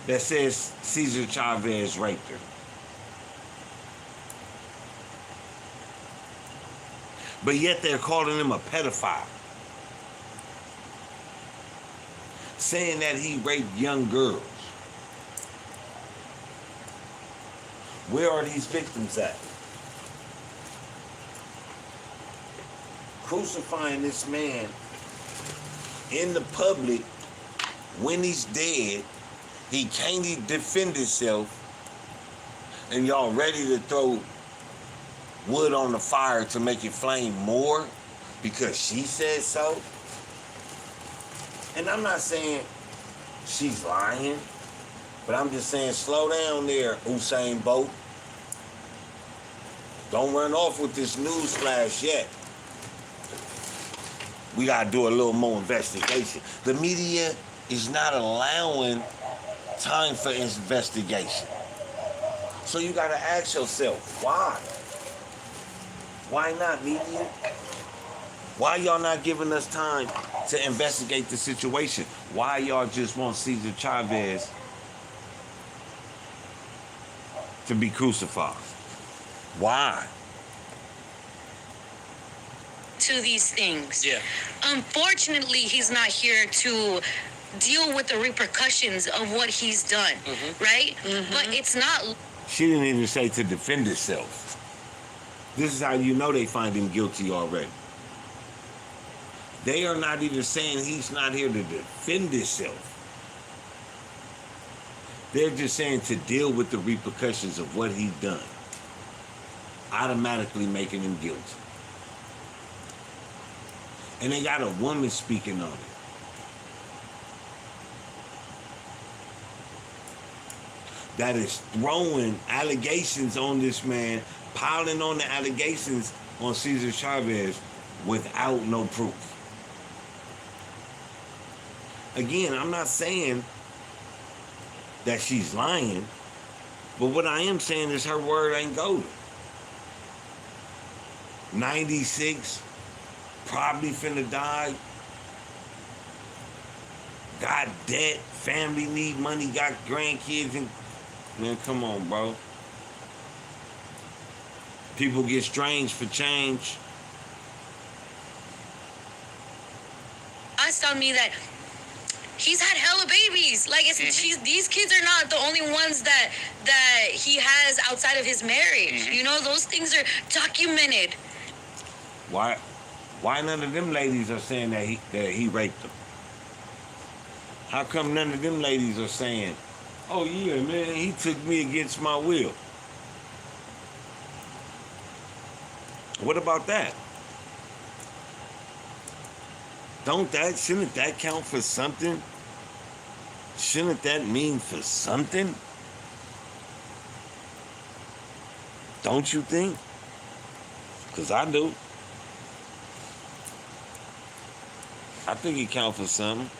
that says Cesar Chavez raped her. But yet they're calling him a pedophile. Saying that he raped young girls. Where are these victims at? Crucifying this man in the public when he's dead. He can't even defend himself. And y'all ready to throw wood on the fire to make it flame more because she said so. And I'm not saying she's lying, but I'm just saying slow down there, Usain Bolt. Don't run off with this news flash yet. We gotta do a little more investigation. The media is not allowing time for investigation. So you gotta ask yourself, why? Why not, media? Why y'all not giving us time to investigate the situation? Why y'all just want Cesar Chavez to be crucified? Why? To these things. Unfortunately, he's not here to deal with the repercussions of what he's done, right? But it's not. She didn't even say to defend herself. This is how you know they find him guilty already. They are not even saying he's not here to defend himself. They're just saying to deal with the repercussions of what he's done. Automatically making him guilty. And they got a woman speaking on it. That is throwing allegations on this man, piling on the allegations on Cesar Chavez without no proof. Again, I'm not saying that she's lying, but what I am saying is her word ain't golden. 96, probably finna die, got debt, family need money, got grandkids, and man, come on, bro. People get strange for change. Tell me that he's had hella babies. Like these kids are not the only ones that he has outside of his marriage. You know, those things are documented. Why none of them ladies are saying that he raped them? How come none of them ladies are saying, "Oh yeah, man, he took me against my will"? What about that? Shouldn't that count for something? Shouldn't that mean for something? Don't you think? Because I do. I think it counts for something.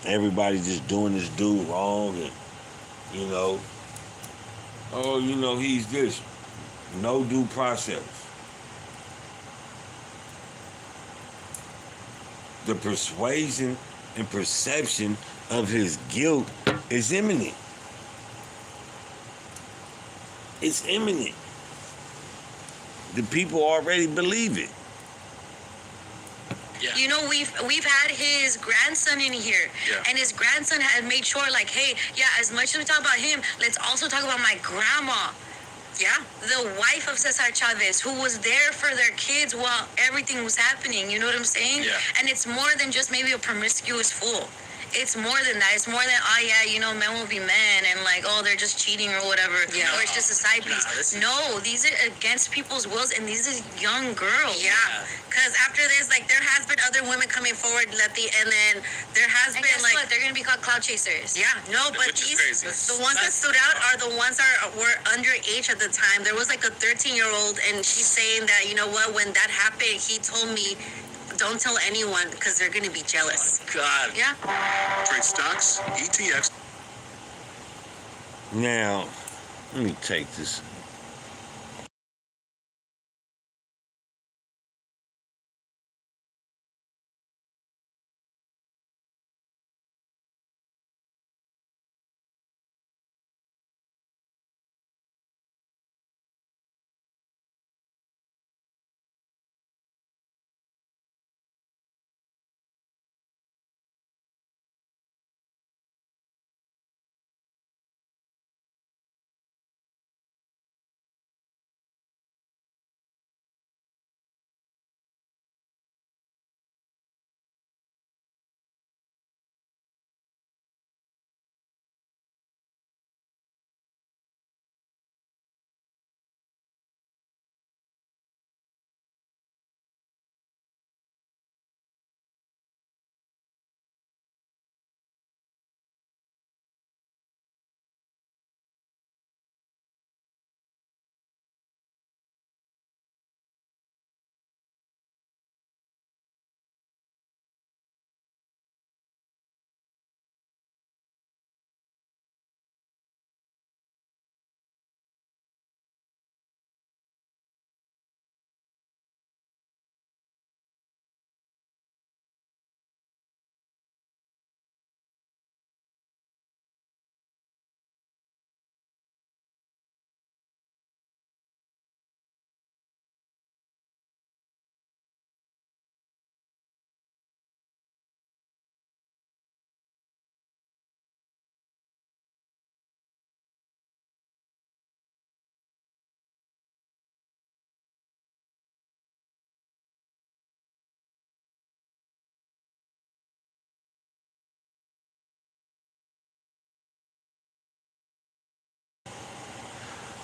Everybody just doing this dude wrong and, you know, oh, you know, he's this. No due process. The persuasion and perception of his guilt is imminent. It's imminent. The people already believe it. Yeah. You know, we've had his grandson in here, and his grandson had made sure, like, hey, yeah, as much as we talk about him, let's also talk about my grandma. Yeah, the wife of Cesar Chavez, who was there for their kids while everything was happening. You know what I'm saying? Yeah. And it's more than just maybe a promiscuous fool. It's more than that. It's more than, oh yeah, you know, men will be men, and like, oh, they're just cheating or whatever, or it's just a side piece. No, these are against people's wills, and these are young girls. Yeah, because after this, like, there has been other women coming forward, and then there has been, like, what? They're gonna be called cloud chasers. Yeah, no, but the ones that stood out are the ones that were underage at the time. There was like a 13-year-old, and she's saying that, you know what, when that happened, he told me, don't tell anyone because they're going to be jealous. Oh, God. Yeah. Trade stocks, ETFs. Now, let me take this.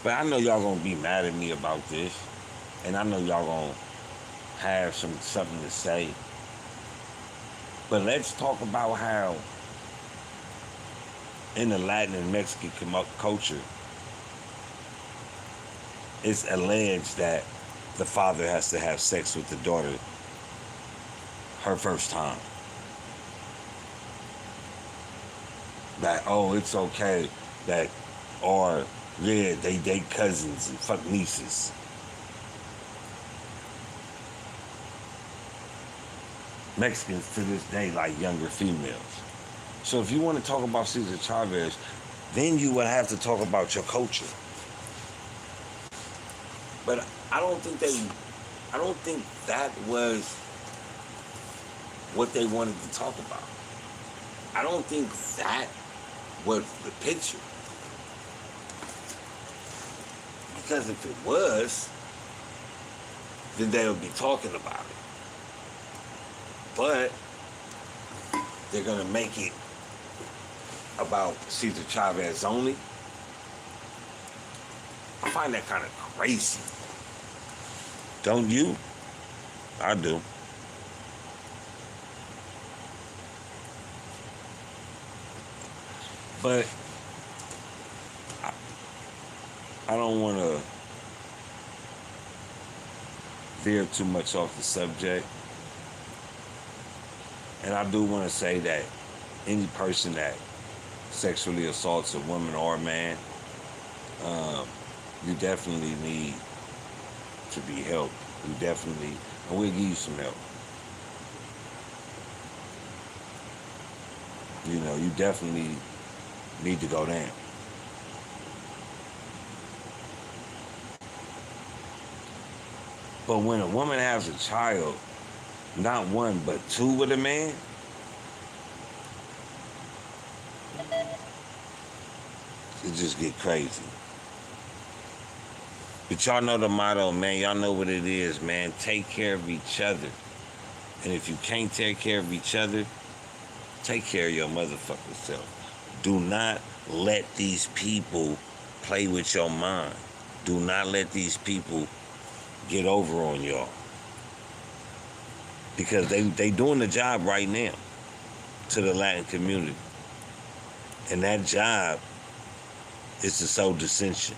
But I know y'all gonna be mad at me about this, and I know y'all gonna have something to say. But let's talk about how in the Latin and Mexican culture, it's alleged that the father has to have sex with the daughter her first time. That, oh, it's okay that Or, yeah, they date cousins and fuck nieces. Mexicans to this day like younger females. So if you want to talk about Cesar Chavez, then you would have to talk about your culture. But I don't think that was what they wanted to talk about. I don't think that was the picture. Because if it was, then they would be talking about it. But they're going to make it about Cesar Chavez only. I find that kind of crazy. Don't you? I do. But I don't want to veer too much off the subject. And I do want to say that any person that sexually assaults a woman or a man, you definitely need to be helped. You definitely, and we'll give you some help. You know, you definitely need to go down. But when a woman has a child, not one, but two with a man, it just get crazy. But y'all know the motto, man. Y'all know what it is, man. Take care of each other. And if you can't take care of each other, take care of your motherfucking self. Do not let these people play with your mind. Do not let these people get over on y'all. Because they doing the job right now to the Latin community. And that job is to sow dissension.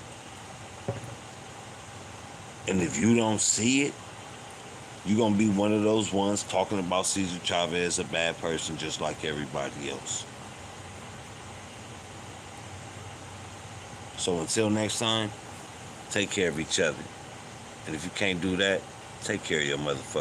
And if you don't see it, you're going to be one of those ones talking about Cesar Chavez, a bad person, just like everybody else. So until next time, take care of each other. And if you can't do that, take care of your motherfucker.